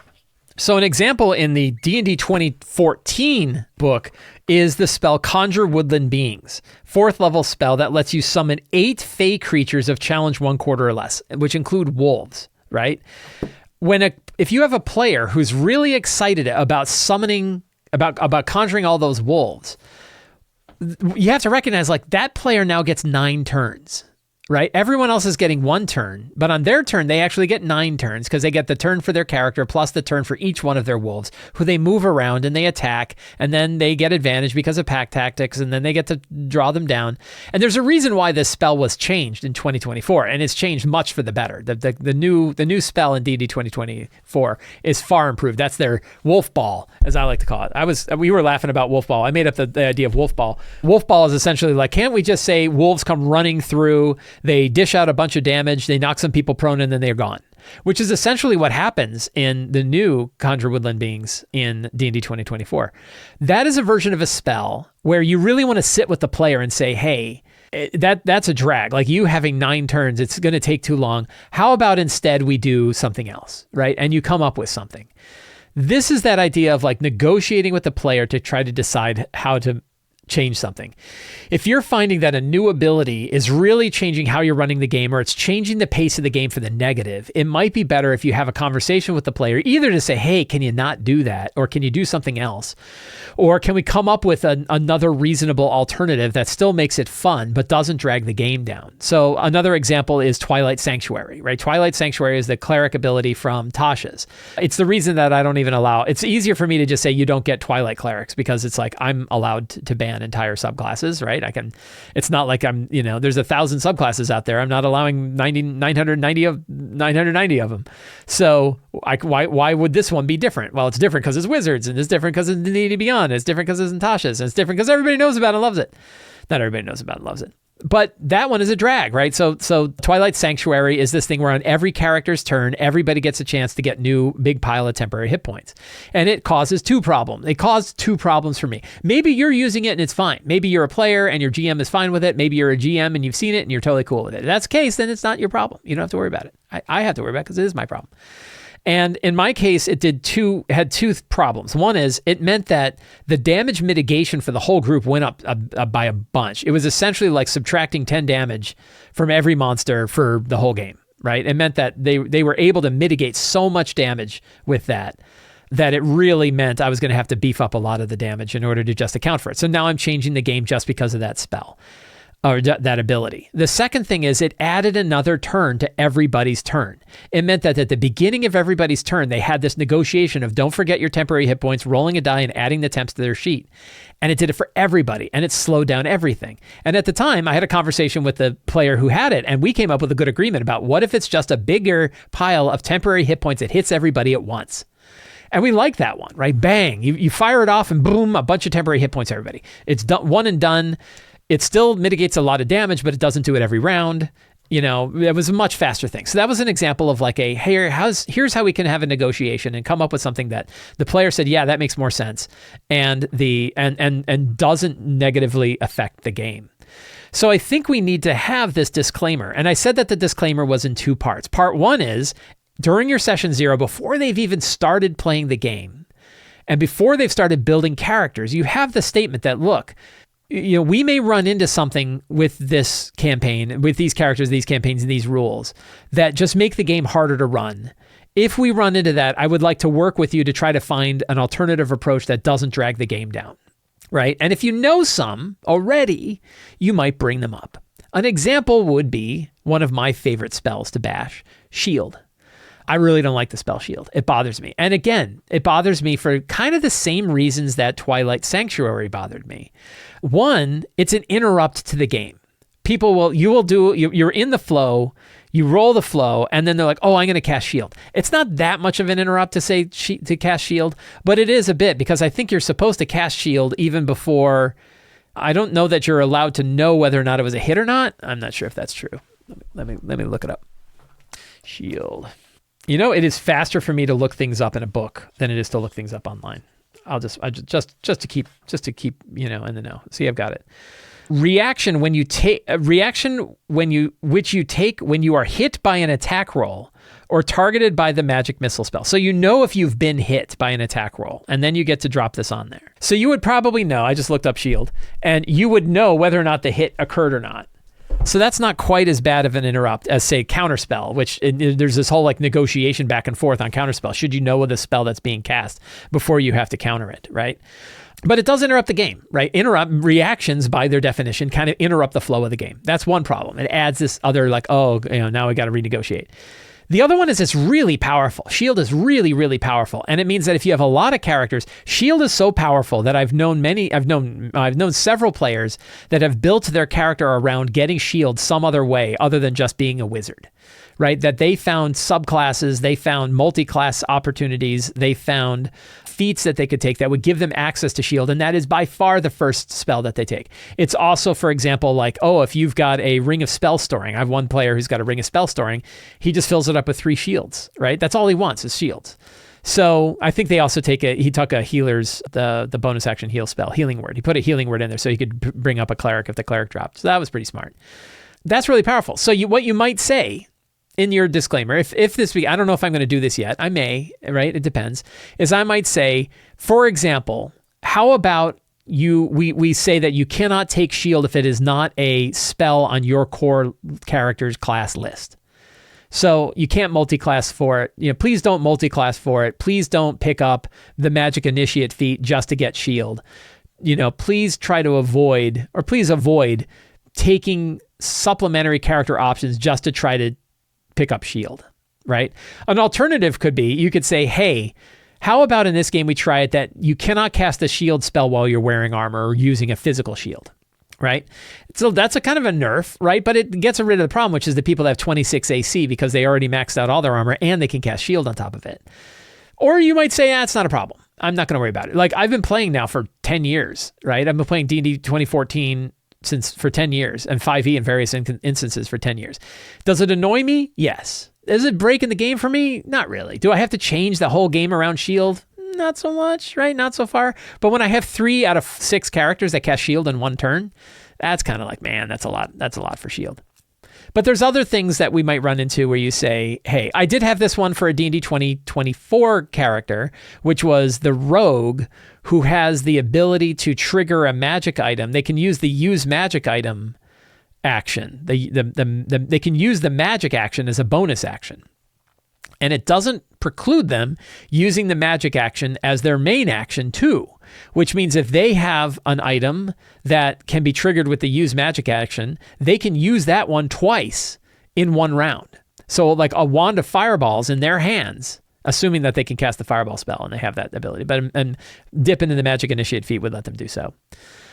So an example in the D&D 2014 book is the spell Conjure Woodland Beings, 4th level spell that lets you summon 8 fey creatures of challenge 1/4 or less, which include wolves, right? If you have a player who's really excited about summoning, about conjuring all those wolves, you have to recognize like that player now gets 9 turns. Right? Everyone else is getting 1 turn, but on their turn, they actually get 9 turns because they get the turn for their character plus the turn for each one of their wolves, who they move around and they attack, and then they get advantage because of pack tactics, and then they get to draw them down. And there's a reason why this spell was changed in 2024, and it's changed much for the better. The new spell in D&D 2024 is far improved. That's their wolf ball, as I like to call it. We were laughing about wolf ball. I made up the idea of wolf ball. Wolf ball is essentially like, can't we just say wolves come running through, they dish out a bunch of damage, they knock some people prone, and then they're gone, which is essentially what happens in the new Conjure Woodland Beings in D&D 2024. That is a version of a spell where you really want to sit with the player and say, hey, that's a drag. Like you having 9 turns, it's going to take too long. How about instead we do something else, right? And you come up with something. This is that idea of like negotiating with the player to try to decide how to change something. If you're finding that a new ability is really changing how you're running the game, or it's changing the pace of the game for the negative, it might be better if you have a conversation with the player, either to say, hey, can you not do that? Or can you do something else? Or can we come up with another reasonable alternative that still makes it fun, but doesn't drag the game down? So another example is Twilight Sanctuary, right? Twilight Sanctuary is the cleric ability from Tasha's. It's the reason that I don't even allow, it's easier for me to just say you don't get Twilight clerics, because it's like I'm allowed to ban entire subclasses, right? It's not like there's 1,000 subclasses out there. I'm not allowing 990 of them. So why would this one be different? Well, it's different because it's wizards, and it's different because it's D&D Beyond. It's different because it's Natasha's, and it's different because everybody knows about and loves it. Not everybody knows about and loves it. But that one is a drag, right? So Twilight Sanctuary is this thing where on every character's turn, everybody gets a chance to get new big pile of temporary hit points. And it causes 2 problems. It caused 2 problems for me. Maybe you're using it and it's fine. Maybe you're a player and your GM is fine with it. Maybe you're a GM and you've seen it and you're totally cool with it. If that's the case, then it's not your problem. You don't have to worry about it. I have to worry about it because it is my problem. And in my case, it had 2 problems. One is it meant that the damage mitigation for the whole group went up by a bunch. It was essentially like subtracting 10 damage from every monster for the whole game, right? It meant that they were able to mitigate so much damage with that it really meant I was going to have to beef up a lot of the damage in order to just account for it. So now I'm changing the game just because of that spell. Or that ability. The second thing is it added another turn to everybody's turn. It meant that at the beginning of everybody's turn, they had this negotiation of don't forget your temporary hit points, rolling a die and adding the temps to their sheet. And it did it for everybody, and it slowed down everything. And at the time, I had a conversation with the player who had it, and we came up with a good agreement about what if it's just a bigger pile of temporary hit points that hits everybody at once. And we like that one, right? Bang, you fire it off and boom, a bunch of temporary hit points, everybody. It's done, one and done. It still mitigates a lot of damage, but it doesn't do it every round. It was a much faster thing. So that was an example of like here's how we can have a negotiation and come up with something that the player said, yeah, that makes more sense, and doesn't negatively affect the game. So I think we need to have this disclaimer. And I said that the disclaimer was in 2 parts. Part 1 is during your session 0, before they've even started playing the game, and before they've started building characters, you have the statement that, look, we may run into something with this campaign, with these characters, these campaigns, and these rules that just make the game harder to run. If we run into that, I would like to work with you to try to find an alternative approach that doesn't drag the game down, right? And if you know some already, you might bring them up. An example would be one of my favorite spells to bash, Shield. I really don't like the spell shield. It bothers me. And again, it bothers me for kind of the same reasons that Twilight Sanctuary bothered me. One, it's an interrupt to the game. You're in the flow, you roll the flow, and then they're like, oh, I'm going to cast shield. It's not that much of an interrupt to cast shield, but it is a bit, because I think you're supposed to cast shield even before. I don't know that you're allowed to know whether or not it was a hit or not. I'm not sure if that's true. Let me look it up. Shield. It is faster for me to look things up in a book than it is to look things up online. Just to keep in the know. See, I've got it. Reaction when you take when you are hit by an attack roll or targeted by the magic missile spell. So if you've been hit by an attack roll, and then you get to drop this on there. So you would probably know, I just looked up shield, and you would know whether or not the hit occurred or not. So that's not quite as bad of an interrupt as, say, counterspell, which there's this whole negotiation back and forth on counterspell. Should you know the spell that's being cast before you have to counter it, right? But it does interrupt the game, right? Reactions, by their definition, kind of interrupt the flow of the game. That's one problem. It adds this other now we got to renegotiate. The other one is it's really powerful. Shield is really, really powerful. And it means that if you have a lot of characters, shield is so powerful that I've known several players that have built their character around getting shield some other way other than just being a wizard, right? That they found subclasses, they found multi-class opportunities, they found feats that they could take that would give them access to shield, and that is by far the first spell that they take. It's also, for example, if you've got a ring of spell storing. I have one player who's got a ring of spell storing. He just fills it up with 3 shields, right? That's all he wants is shields. So I think they also he took a healer's, the bonus action heal spell, healing word. He put a healing word in there so he could bring up a cleric if the cleric dropped. So that was pretty smart. That's really powerful. So what you might say in your disclaimer, if this week, I don't know if I'm going to do this yet. I may, right? It depends. Is I might say, for example, how about we say that you cannot take shield if it is not a spell on your core character's class list. So you can't multi-class for it. Please don't multi-class for it. Please don't pick up the magic initiate feat just to get shield. Please avoid taking supplementary character options just to try to pick up shield, right? An alternative could be, you could say, hey, how about in this game we try it that you cannot cast a shield spell while you're wearing armor or using a physical shield, right? So that's a kind of a nerf, right? But it gets rid of the problem, which is the people that have 26 AC because they already maxed out all their armor and they can cast shield on top of it. Or you might say, it's not a problem. I'm not going to worry about it. I've been playing now for 10 years, right? I've been playing D&D 2014 for 10 years and 5e in various instances for 10 years. Does it annoy me? Yes. Is it breaking the game for me? Not really. Do I have to change the whole game around shield? Not so much, right? Not so far. But when I have 3 out of 6 characters that cast shield in one turn, that's kind of like, man, that's a lot. That's a lot for shield. But there's other things that we might run into where you say, hey, I did have this one for a D&D 2024 character, which was the rogue who has the ability to trigger a magic item. They can use the use magic item action. They can use the magic action as a bonus action. And it doesn't preclude them using the magic action as their main action too, which means if they have an item that can be triggered with the use magic action, they can use that one twice in one round. So like a wand of fireballs in their hands, assuming that they can cast the fireball spell and they have that ability, and dip into the magic initiate feat would let them do so.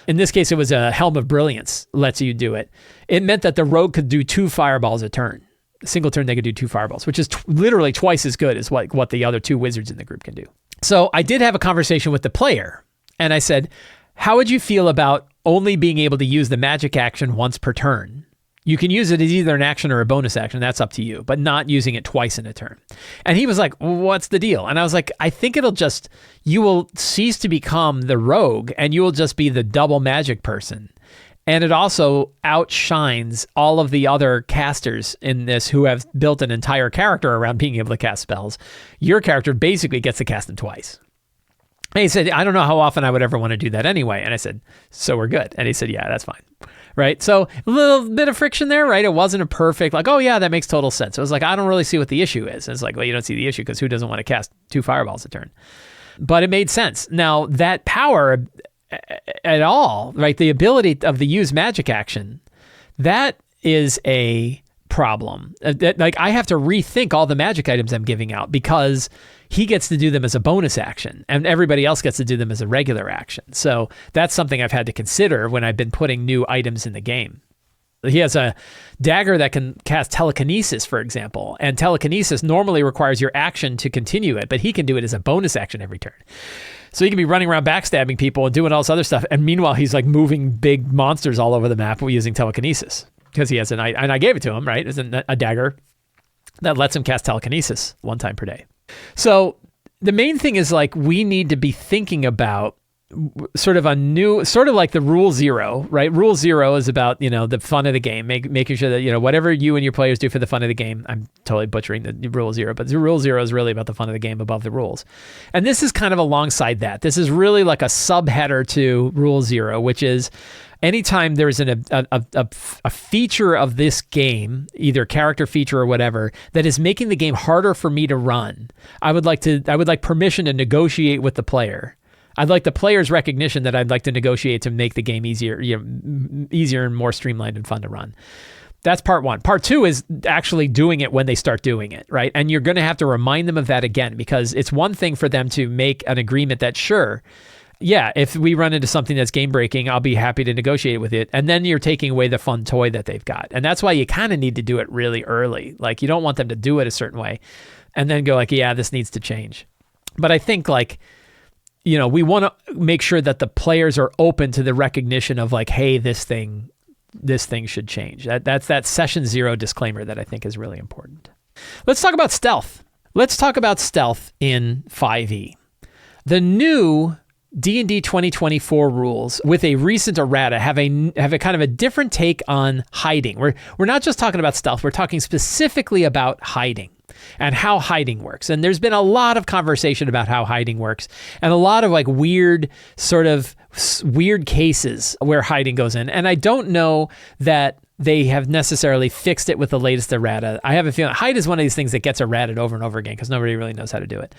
In this case, it was a Helm of Brilliance lets you do it. It meant that the rogue could do 2 fireballs a turn. A single turn, they could do 2 fireballs, which is literally twice as good as what the other 2 wizards in the group can do. So I did have a conversation with the player, and I said, how would you feel about only being able to use the magic action once per turn? You can use it as either an action or a bonus action, that's up to you, but not using it twice in a turn. And he was like, what's the deal? And I was like, I think you will cease to become the rogue, and you will just be the double magic person. And it also outshines all of the other casters in this who have built an entire character around being able to cast spells. Your character basically gets to cast them twice. And he said, I don't know how often I would ever want to do that anyway. And I said, so we're good. And he said, yeah, that's fine. Right? So a little bit of friction there, right? It wasn't a perfect, oh yeah, that makes total sense. It was like, I don't really see what the issue is. And it's like, well, you don't see the issue because who doesn't want to cast 2 fireballs a turn? But it made sense. Now that power at all, right? The ability of the use magic action, that is a problem. Like I have to rethink all the magic items I'm giving out because he gets to do them as a bonus action and everybody else gets to do them as a regular action. So that's something I've had to consider when I've been putting new items in the game. He has a dagger that can cast telekinesis, for example, and telekinesis normally requires your action to continue it, but he can do it as a bonus action every turn. So he can be running around backstabbing people and doing all this other stuff, and meanwhile he's like moving big monsters all over the map using telekinesis because he has and I gave it to him, right? It's a dagger that lets him cast telekinesis 1 time per day. So the main thing is like we need to be thinking about sort of a new, sort of like the rule 0, right? Rule 0 is about, the fun of the game, making sure that, whatever you and your players do for the fun of the game, I'm totally butchering the rule 0, but the rule 0 is really about the fun of the game above the rules. And this is kind of alongside that. This is really like a subheader to rule 0, which is anytime there's a feature of this game, either character feature or whatever, that is making the game harder for me to run, I would like permission to negotiate with the player. I'd like the player's recognition that I'd like to negotiate to make the game easier and more streamlined and fun to run. That's part 1. Part 2 is actually doing it when they start doing it, right? And you're going to have to remind them of that again, because it's one thing for them to make an agreement that, sure, yeah, if we run into something that's game breaking, I'll be happy to negotiate with it. And then you're taking away the fun toy that they've got. And that's why you kind of need to do it really early. Like you don't want them to do it a certain way and then go like, yeah, this needs to change. But I think like, we want to make sure that the players are open to the recognition of like, hey, this thing should change. That's that session 0 disclaimer that I think is really important. Let's talk about stealth. Let's talk about stealth in 5e. The new D&D 2024 rules with a recent errata have a kind of a different take on hiding. We're not just talking about stealth. We're talking specifically about hiding and how hiding works. And there's been a lot of conversation about how hiding works and a lot of like weird cases where hiding goes in. And I don't know that they have necessarily fixed it with the latest errata. I have a feeling hide is one of these things that gets errated over and over again because nobody really knows how to do it.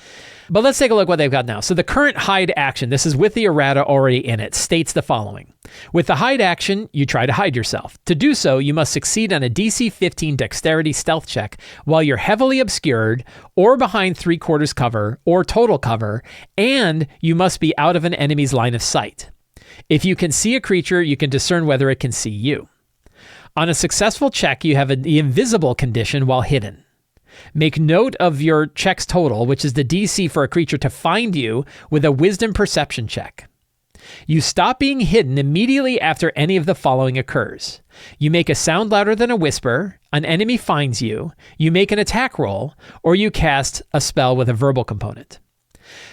But let's take a look what they've got now. So the current hide action, this is with the errata already in it, states the following. With the hide action, you try to hide yourself. To do so, you must succeed on a DC 15 dexterity stealth check while you're heavily obscured or behind 3/4 cover or total cover, and you must be out of an enemy's line of sight. If you can see a creature, you can discern whether it can see you. On a successful check, you have the invisible condition while hidden. Make note of your check's total, which is the DC for a creature to find you, with a wisdom perception check. You stop being hidden immediately after any of the following occurs. You make a sound louder than a whisper, an enemy finds you, you make an attack roll, or you cast a spell with a verbal component.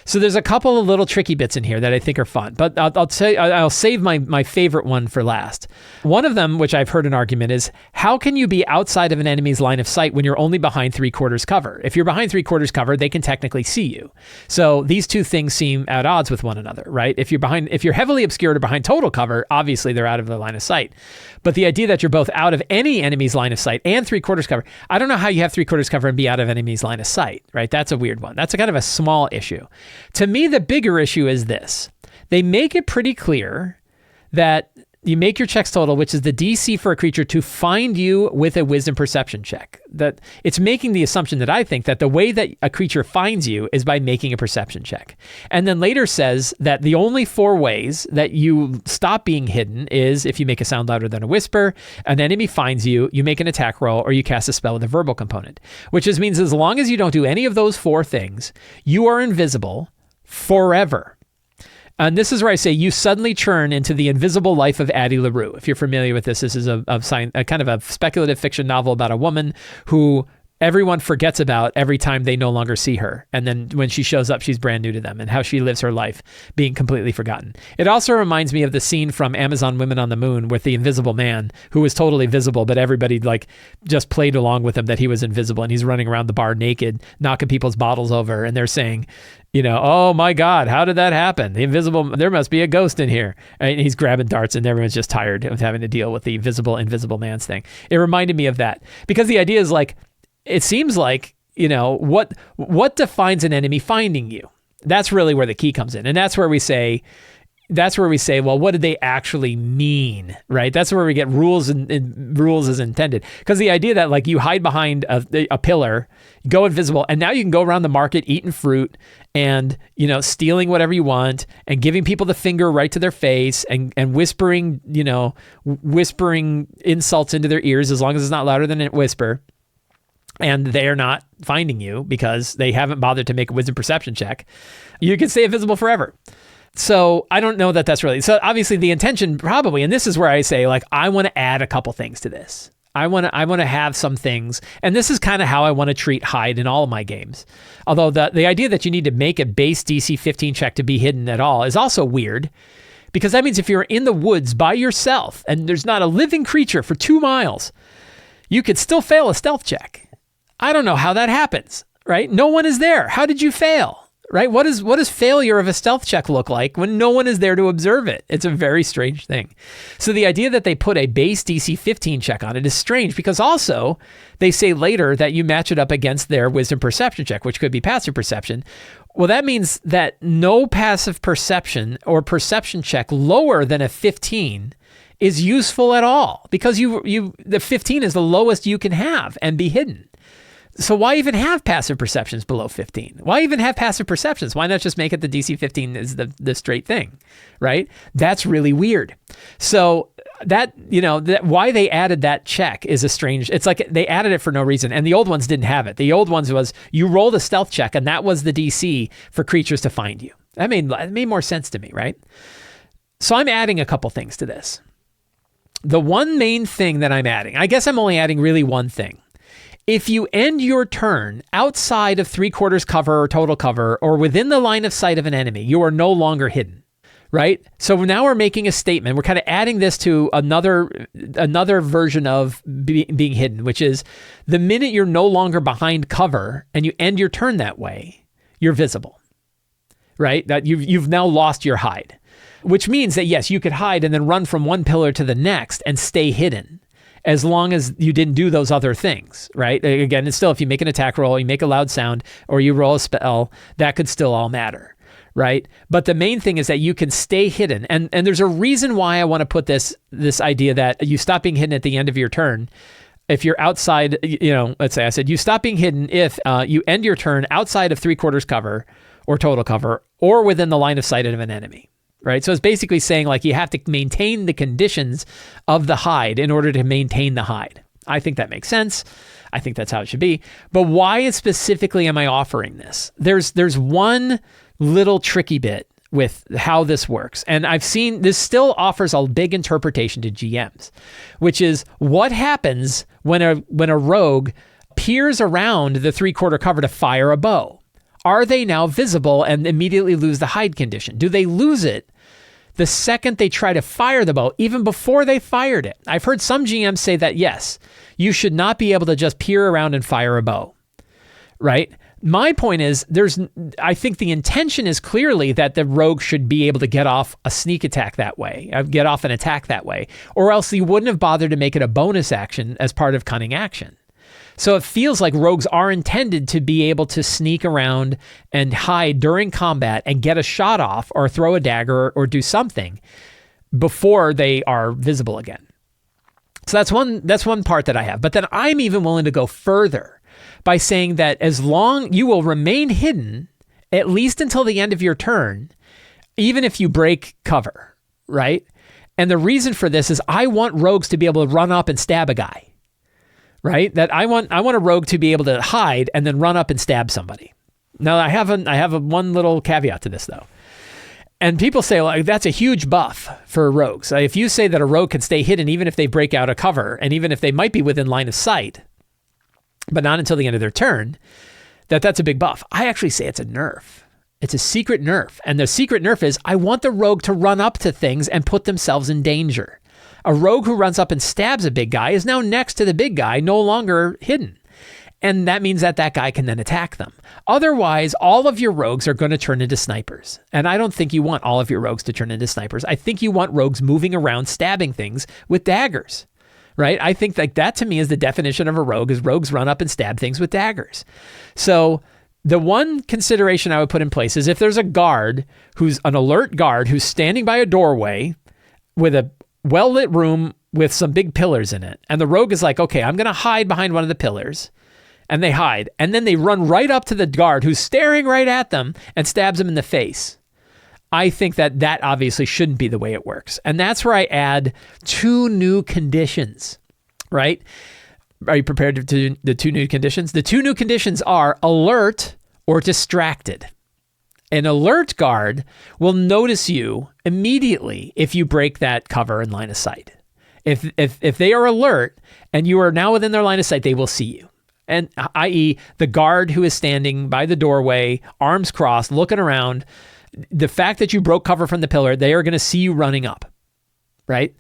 So there's a couple of little tricky bits in here that I think are fun, but I'll save my favorite one for last. One of them, which I've heard an argument, is how can you be outside of an enemy's line of sight when you're only behind 3/4 cover? If you're behind 3/4 cover, they can technically see you. So these two things seem at odds with one another, right? If you're heavily obscured or behind total cover, obviously they're out of the line of sight. But the idea that you're both out of any enemy's line of sight and 3/4 cover, I don't know how you have 3/4 cover and be out of enemy's line of sight, right? That's a weird one. That's a kind of a small issue. To me, the bigger issue is this. They make it pretty clear that you make your checks total, which is the DC for a creature to find you with a wisdom perception check. That it's making the assumption that I think that the way that a creature finds you is by making a perception check. And then later says that the only 4 ways that you stop being hidden is if you make a sound louder than a whisper, an enemy finds you, you make an attack roll, or you cast a spell with a verbal component, which just means as long as you don't do any of those 4 things, you are invisible forever. And this is where I say you suddenly churn into the invisible life of Addie LaRue. If you're familiar with this, this is a kind of a speculative fiction novel about a woman who everyone forgets about every time they no longer see her. And then when she shows up, she's brand new to them and how she lives her life being completely forgotten. It also reminds me of the scene from Amazon Women on the Moon with the invisible man who was totally visible, but everybody like just played along with him that he was invisible and he's running around the bar naked, knocking people's bottles over. And they're saying, oh my God, how did that happen? The invisible, there must be a ghost in here. And he's grabbing darts and everyone's just tired of having to deal with the invisible man's thing. It reminded me of that because the idea is like, it seems like, what defines an enemy finding you? That's really where the key comes in. And that's where we say, that's where we say, well, what did they actually mean, right? That's where we get rules and rules as intended. Because the idea that like you hide behind a pillar, go invisible, and now you can go around the market eating fruit and, you know, stealing whatever you want and giving people the finger right to their face and whispering, you know, whispering insults into their ears as long as it's not louder than a whisper. And they're not finding you because they haven't bothered to make a wisdom perception check. You can stay invisible forever. So I don't know that that's really, so obviously the intention probably, and this is where I say like, I want to add a couple things to this. I want to have some things, and this is kind of how I want to treat hide in all of my games. Although the idea that you need to make a base DC 15 check to be hidden at all is also weird, because that means if you're in the woods by yourself and there's not a living creature for 2 miles, you could still fail a stealth check. I don't know how that happens, right? No one is there. How did you fail? Right? What does failure of a stealth check look like when no one is there to observe it? It's a very strange thing. So the idea that they put a base DC 15 check on it is strange, because also they say later that you match it up against their wisdom perception check, which could be passive perception. Well, that means that no passive perception or perception check lower than a 15 is useful at all, because the 15 is the lowest you can have and be hidden. So why even have passive perceptions below 15? Why even have passive perceptions? Why not just make it the DC 15 is the straight thing, right? That's really weird. So that, you know, why they added that check is a strange, it's like they added it for no reason. And the old ones didn't have it. The old ones was you rolled a stealth check and that was the DC for creatures to find you. It made more sense to me, right? So I'm adding a couple things to this. The one main thing that I'm adding, I guess I'm only adding really one thing. If you end your turn outside of 3/4 cover or total cover or within the line of sight of an enemy, you are no longer hidden, right? So now we're making a statement. We're kind of adding this to another version of being hidden, which is the minute you're no longer behind cover and you end your turn that way, you're visible, right? That you've now lost your hide, which means that yes, you could hide and then run from one pillar to the next and stay hidden, as long as you didn't do those other things, right? Again, it's still, if you make an attack roll, you make a loud sound, or you roll a spell, that could still all matter, right? But the main thing is that you can stay hidden. And there's a reason why I want to put this idea that you stop being hidden at the end of your turn. If you're outside, you know, let's say I said, you stop being hidden if you end your turn outside of 3/4 cover or total cover or within the line of sight of an enemy. Right. So it's basically saying like you have to maintain the conditions of the hide in order to maintain the hide. I think that makes sense. I think that's how it should be. But why specifically am I offering this? There's one little tricky bit with how this works. And I've seen this still offers a big interpretation to GMs, which is what happens when a rogue peers around the 3/4 cover to fire a bow. Are they now visible and immediately lose the hide condition? Do they lose it the second they try to fire the bow, even before they fired it? I've heard some GMs say that, yes, you should not be able to just peer around and fire a bow, right? My point is, I think the intention is clearly that the rogue should be able to get off a sneak attack that way, get off an attack that way, or else he wouldn't have bothered to make it a bonus action as part of cunning action. So it feels like rogues are intended to be able to sneak around and hide during combat and get a shot off or throw a dagger or do something before they are visible again. So that's one part that I have. But then I'm even willing to go further by saying that as long you will remain hidden, at least until the end of your turn, even if you break cover, right? And the reason for this is I want rogues to be able to run up and stab a guy. Right? That I want a rogue to be able to hide and then run up and stab somebody. Now I have one little caveat to this though. And people say, like, that's a huge buff for rogues. If you say that a rogue can stay hidden even if they break out a cover and even if they might be within line of sight, but not until the end of their turn, that's a big buff. I actually say it's a nerf. It's a secret nerf. And the secret nerf is I want the rogue to run up to things and put themselves in danger. A rogue who runs up and stabs a big guy is now next to the big guy, no longer hidden. And that means that guy can then attack them. Otherwise, all of your rogues are going to turn into snipers. And I don't think you want all of your rogues to turn into snipers. I think you want rogues moving around stabbing things with daggers, right? I think that to me is the definition of a rogue, is rogues run up and stab things with daggers. So The one consideration I would put in place is if there's a guard who's an alert guard who's standing by a doorway with a well-lit room with some big pillars in it, and the rogue is like, okay, I'm going to hide behind one of the pillars, and they hide, and then they run right up to the guard who's staring right at them and stabs him in the face. I think that obviously shouldn't be the way it works. And that's where I add 2 new conditions, right? Are you prepared to do the 2 new conditions? The 2 new conditions are alert or distracted. An alert guard will notice you immediately if you break that cover and line of sight. If they are alert and you are now within their line of sight, they will see you. And i.e., the guard who is standing by the doorway, arms crossed, looking around, the fact that you broke cover from the pillar, they are going to see you running up, right?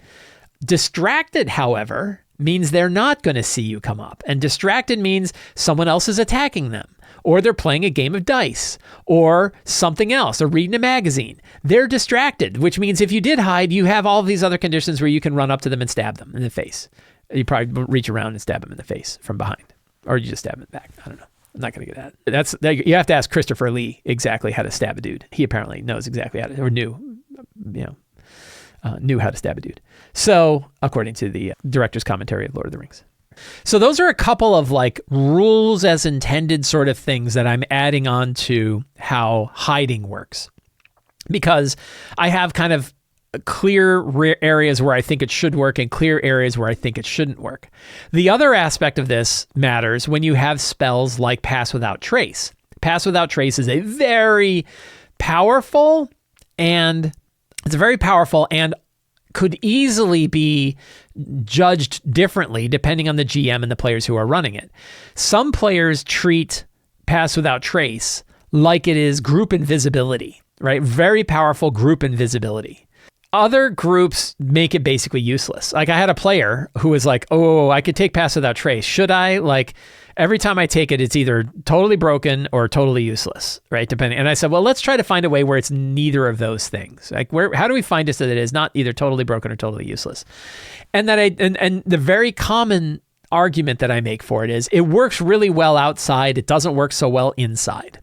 Distracted, however, means they're not going to see you come up. And distracted means someone else is attacking them, or they're playing a game of dice, or something else, or reading a magazine. They're distracted, which means if you did hide, you have all of these other conditions where you can run up to them and stab them in the face. You probably reach around and stab them in the face from behind, or you just stab them in the back. I don't know. I'm not going to get at it. You have to ask Christopher Lee exactly how to stab a dude. He apparently knows exactly how to, or knew how to stab a dude. So, according to the director's commentary of Lord of the Rings. So those are a couple of like rules as intended sort of things that I'm adding on to how hiding works. Because I have kind of clear areas where I think it should work and clear areas where I think it shouldn't work. The other aspect of this matters when you have spells like Pass Without Trace. Pass Without Trace is a very powerful and could easily be judged differently depending on the GM and the players who are running it. Some players treat Pass Without Trace like it is group invisibility, right? Very powerful group invisibility. Other groups make it basically useless. Like I had a player who was like, oh, I could take Pass Without Trace. Should I? Like every time I take it, it's either totally broken or totally useless, right? Depending. And I said, well, let's try to find a way where it's neither of those things. Like how do we find it so that it is not either totally broken or totally useless? And and the very common argument that I make for it is it works really well outside. It doesn't work so well inside.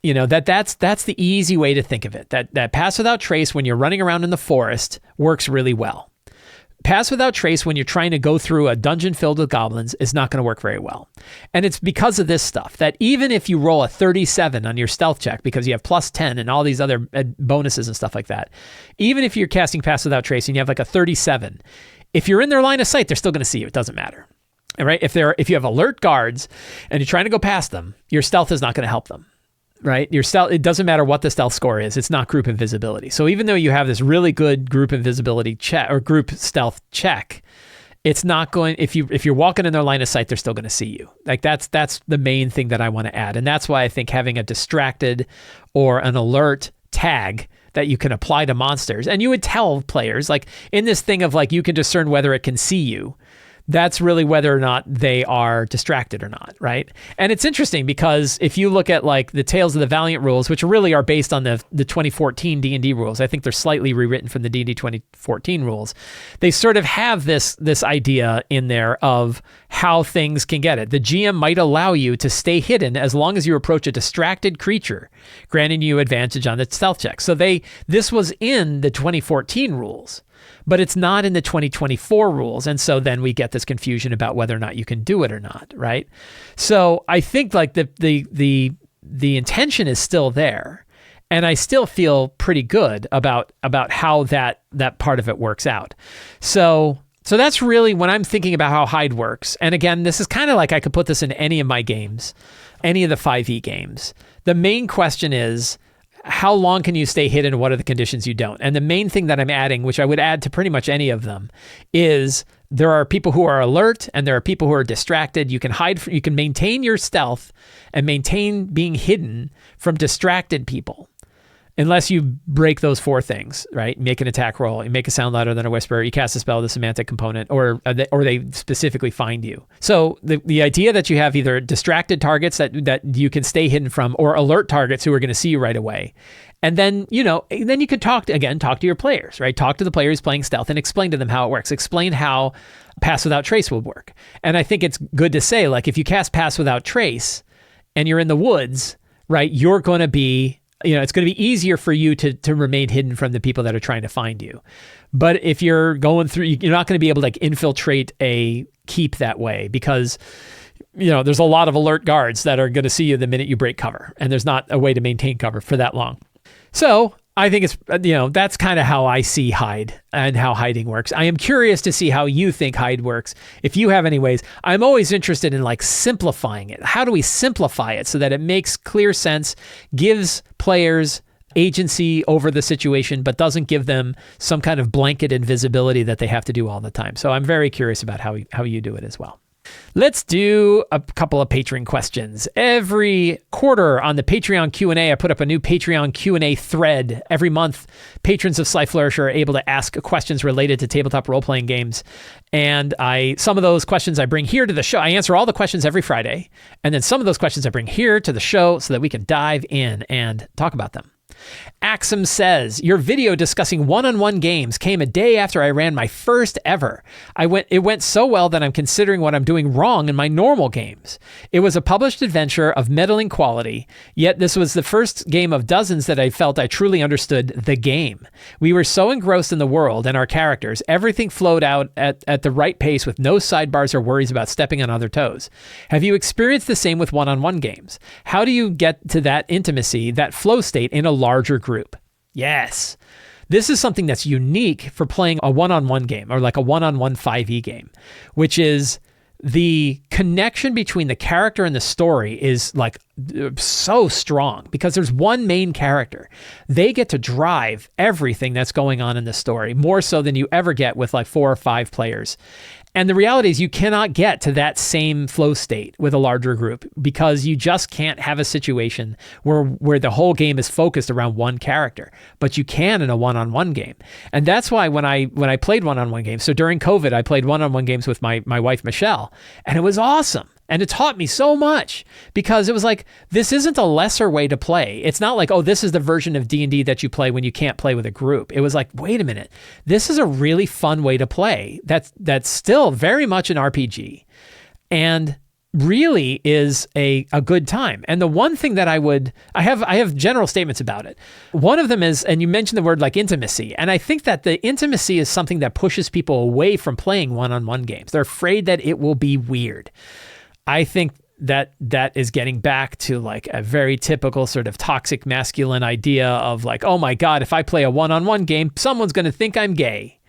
You know, that's the easy way to think of it. That Pass Without Trace when you're running around in the forest works really well. Pass Without Trace when you're trying to go through a dungeon filled with goblins is not going to work very well. And it's because of this stuff that even if you roll a 37 on your stealth check because you have plus 10 and all these other bonuses and stuff like that, even if you're casting Pass Without Trace and you have like a 37, if you're in their line of sight, they're still going to see you. It doesn't matter. All right? If you have alert guards and you're trying to go past them, your stealth is not going to help them. Right? Your stealth, it doesn't matter what the stealth score is. It's not group invisibility. So even though you have this really good group invisibility check or group stealth check, it's not going, if you're walking in their line of sight, they're still going to see you. Like that's the main thing that I want to add. And that's why I think having a distracted or an alert tag that you can apply to monsters, and you would tell players like in this thing of like, you can discern whether it can see you. That's really whether or not they are distracted or not, right? And it's interesting because if you look at like the Tales of the Valiant rules, which really are based on the 2014 D&D rules, I think they're slightly rewritten from the D&D 2014 rules. They sort of have this idea in there of how things can get it. The GM might allow you to stay hidden as long as you approach a distracted creature, granting you advantage on the stealth check. So this was in the 2014 rules. But it's not in the 2024 rules. And so then we get this confusion about whether or not you can do it or not, right? So I think like the intention is still there. And I still feel pretty good about how that part of it works out. So that's really when I'm thinking about how hide works. And again, this is kind of like I could put this in any of my games, any of the 5e games. The main question is, how long can you stay hidden? What are the conditions you don't? And the main thing that I'm adding, which I would add to pretty much any of them, is there are people who are alert and there are people who are distracted. You can you can maintain your stealth and maintain being hidden from distracted people. Unless you break those 4 things, right? Make an attack roll, you make a sound louder than a whisper, you cast a spell with a semantic component, or they specifically find you. So the idea that you have either distracted targets that you can stay hidden from, or alert targets who are going to see you right away. And then, then you could talk to your players, right? Talk to the players playing stealth and explain to them how it works. Explain how Pass Without Trace will work. And I think it's good to say, like, if you cast Pass Without Trace, and you're in the woods, right, you're going to be, it's going to be easier for you to remain hidden from the people that are trying to find you. But if you're going through, you're not going to be able to like infiltrate a keep that way because, there's a lot of alert guards that are going to see you the minute you break cover, and there's not a way to maintain cover for that long. So I think it's, that's kind of how I see hide and how hiding works. I am curious to see how you think hide works. If you have any ways, I'm always interested in like simplifying it. How do we simplify it so that it makes clear sense, gives players agency over the situation, but doesn't give them some kind of blanket invisibility that they have to do all the time. So I'm very curious about how you do it as well. Let's do a couple of Patreon questions. Every quarter on the Patreon Q&A, I put up a new Patreon Q&A thread. Every month, patrons of Sly Flourish are able to ask questions related to tabletop role-playing games. And some of those questions I bring here to the show. I answer all the questions every Friday. And then some of those questions I bring here to the show so that we can dive in and talk about them. Axum says, your video discussing one-on-one games came a day after I ran my first ever. It went so well that I'm considering what I'm doing wrong in my normal games. It was a published adventure of middling quality, yet this was the first game of dozens that I felt I truly understood the game. We were so engrossed in the world and our characters, everything flowed out at the right pace with no sidebars or worries about stepping on other toes. Have you experienced the same with one-on-one games? How do you get to that intimacy, that flow state in a larger group? Yes. This is something that's unique for playing a one-on-one game or like a one-on-one 5e game, which is the connection between the character and the story is like so strong because there's one main character. They get to drive everything that's going on in the story more so than you ever get with like 4 or 5 players. And the reality is you cannot get to that same flow state with a larger group because you just can't have a situation where the whole game is focused around one character, but you can in a one-on-one game. And that's why when I played one-on-one games, so during COVID, I played one-on-one games with my wife, Michelle, and it was awesome. And it taught me so much because it was like, this isn't a lesser way to play. It's not like, oh, this is the version of D&D that you play when you can't play with a group. It was like, wait a minute, this is a really fun way to play. That's still very much an RPG and really is a good time. And the one thing that I have general statements about it. One of them is, and you mentioned the word like intimacy. And I think that the intimacy is something that pushes people away from playing one-on-one games. They're afraid that it will be weird. I think that is getting back to like a very typical sort of toxic masculine idea of like, oh my God, if I play a one-on-one game, someone's going to think I'm gay.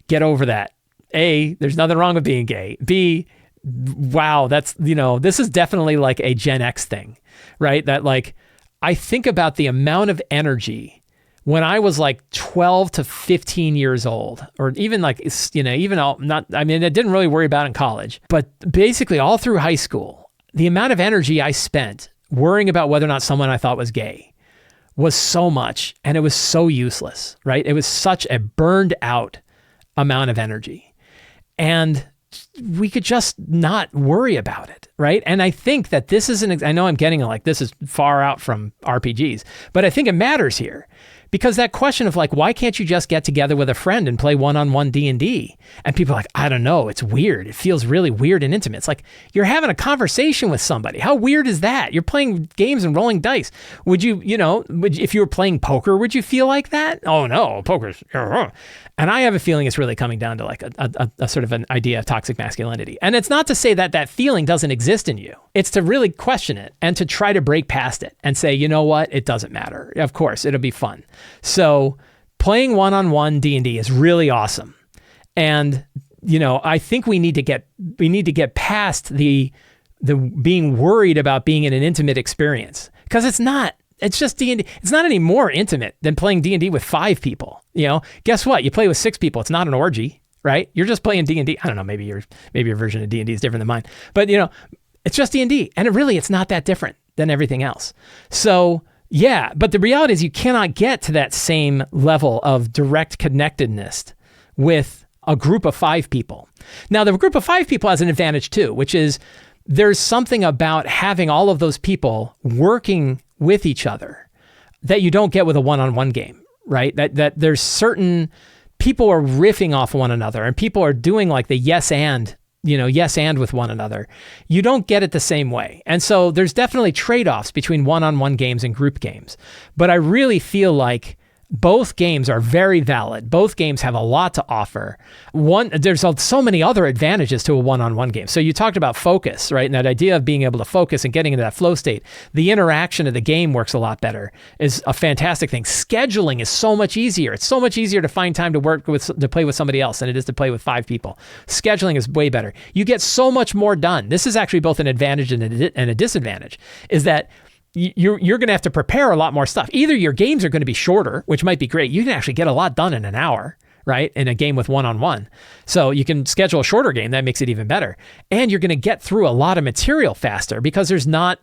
Get over that. A, there's nothing wrong with being gay. B, wow, that's, this is definitely like a Gen X thing, right? That like, I think about the amount of energy when I was like 12 to 15 years old, or even like, I didn't really worry about it in college, but basically all through high school, the amount of energy I spent worrying about whether or not someone I thought was gay was so much, and it was so useless, right? It was such a burned out amount of energy. And we could just not worry about it, right? And I think that this is I know I'm getting like, this is far out from RPGs, but I think it matters here. Because that question of like, why can't you just get together with a friend and play one-on-one D&D? And people are like, I don't know, it's weird. It feels really weird and intimate. It's like, you're having a conversation with somebody. How weird is that? You're playing games and rolling dice. Would you, if you were playing poker, would you feel like that? Oh no, poker's... And I have a feeling it's really coming down to like a sort of an idea of toxic masculinity. And it's not to say that that feeling doesn't exist in you. It's to really question it and to try to break past it and say, you know what? It doesn't matter. Of course, it'll be fun. So playing one-on-one D&D is really awesome. And, I think we need to get past the being worried about being in an intimate experience, because it's not. It's just D&D. It's not any more intimate than playing D&D with 5 people. Guess what? You play with 6 people. It's not an orgy, right? You're just playing D&D. I don't know. Maybe your version of D&D is different than mine, but it's just D&D, and it's not that different than everything else. So yeah, but the reality is you cannot get to that same level of direct connectedness with a group of 5 people. Now, the group of 5 people has an advantage too, which is there's something about having all of those people working with each other that you don't get with a one-on-one game, right? That there's certain people are riffing off one another, and people are doing like the yes and yes and with one another. You don't get it the same way. And so there's definitely trade-offs between one-on-one games and group games. But I really feel like both games are very valid. Both games have a lot to offer. There's so many other advantages to a one-on-one game. So you talked about focus, right? And that idea of being able to focus and getting into that flow state. The interaction of the game works a lot better, is a fantastic thing. Scheduling is so much easier. It's so much easier to find time to play with somebody else than it is to play with 5 people. Scheduling is way better. You get so much more done. This is actually both an advantage and a disadvantage, is that you're going to have to prepare a lot more stuff. Either your games are going to be shorter, which might be great. You can actually get a lot done in an hour, right? In a game with one-on-one. So you can schedule a shorter game. That makes it even better. And you're going to get through a lot of material faster because there's not,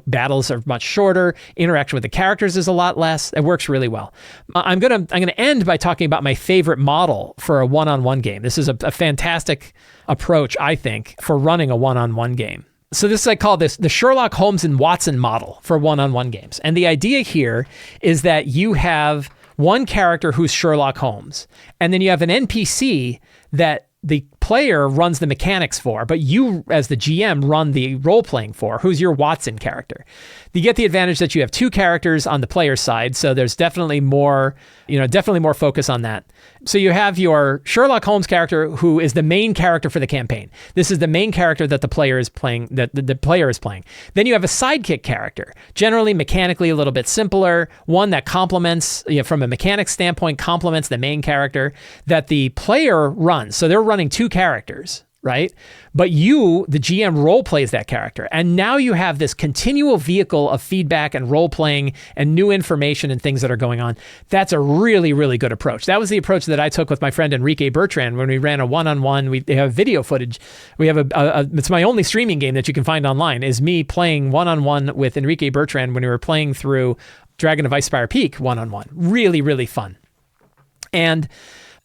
battles are much shorter. Interaction with the characters is a lot less. It works really well. I'm going to end by talking about my favorite model for a one-on-one game. This is a fantastic approach, I think, for running a one-on-one game. So this, I call this the Sherlock, Holmes, and Watson model for one-on-one games. And the idea here is that you have one character who's Sherlock Holmes, and then you have an NPC that the player runs the mechanics for, but you as the GM run the role-playing for, who's your Watson character. You get the advantage that you have 2 characters on the player side, so there's definitely more focus on that. So you have your Sherlock Holmes character, who is the main character for the campaign. This is the main character that the player is playing. Then you have a sidekick character, generally mechanically a little bit simpler, one that complements, from a mechanics standpoint, complements the main character that the player runs. So they're running 2 characters, right? But you, the GM, role plays that character. And now you have this continual vehicle of feedback and role playing and new information and things that are going on. That's a really, really good approach. That was the approach that I took with my friend Enrique Bertrand when we ran a one-on-one. We have video footage. We have it's my only streaming game that you can find online, is me playing one-on-one with Enrique Bertrand when we were playing through Dragon of Icespire Peak one-on-one. Really, really fun. And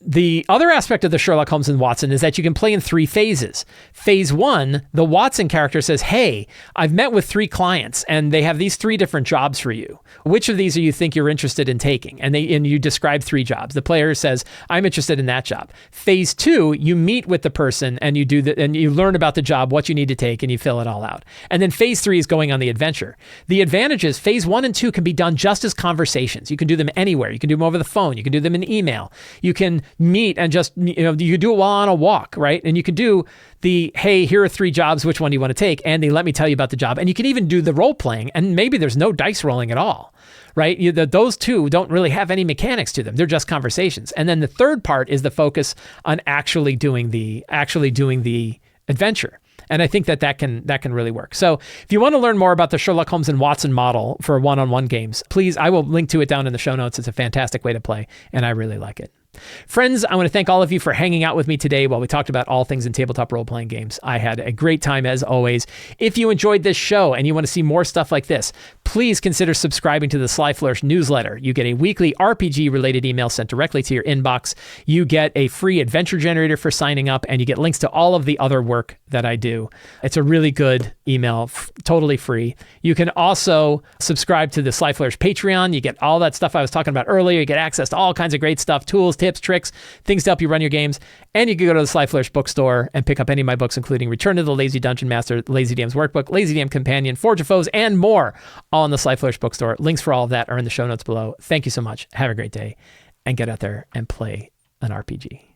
the other aspect of the Sherlock Holmes and Watson is that you can play in 3 phases. Phase 1, the Watson character says, hey, I've met with 3 clients and they have these 3 different jobs for you. Which of these do you think you're interested in taking? And you describe 3 jobs. The player says, I'm interested in that job. Phase 2, you meet with the person and you learn about the job, what you need to take, and you fill it all out. And then phase 3 is going on the adventure. The advantage is phase 1 and 2 can be done just as conversations. You can do them anywhere. You can do them over the phone. You can do them in email. You can meet and just, you can do it while on a walk, right? And you can do hey, here are 3 jobs, which one do you want to take? And let me tell you about the job. And you can even do the role playing, and maybe there's no dice rolling at all, right? Those 2 don't really have any mechanics to them. They're just conversations. And then the third part is the focus on actually doing the adventure. And I think that can really work. So if you want to learn more about the Sherlock Holmes and Watson model for one-on-one games, please, I will link to it down in the show notes. It's a fantastic way to play, and I really like it. Friends, I want to thank all of you for hanging out with me today while we talked about all things in tabletop role-playing games. I had a great time as always. If you enjoyed this show and you want to see more stuff like this, please consider subscribing to the Sly Flourish newsletter. You get a weekly RPG-related email sent directly to your inbox. You get a free adventure generator for signing up, and you get links to all of the other work that I do. It's a really good email, totally free. You can also subscribe to the Sly Flourish Patreon. You get all that stuff I was talking about earlier. You get access to all kinds of great stuff, tools, tips, tricks, things to help you run your games. And you can go to the Sly Flourish bookstore and pick up any of my books, including Return to the Lazy Dungeon Master, Lazy DM's Workbook, Lazy DM Companion, Forge of Foes, and more, all in the Sly Flourish bookstore. Links for all of that are in the show notes below. Thank you so much. Have a great day, and get out there and play an RPG.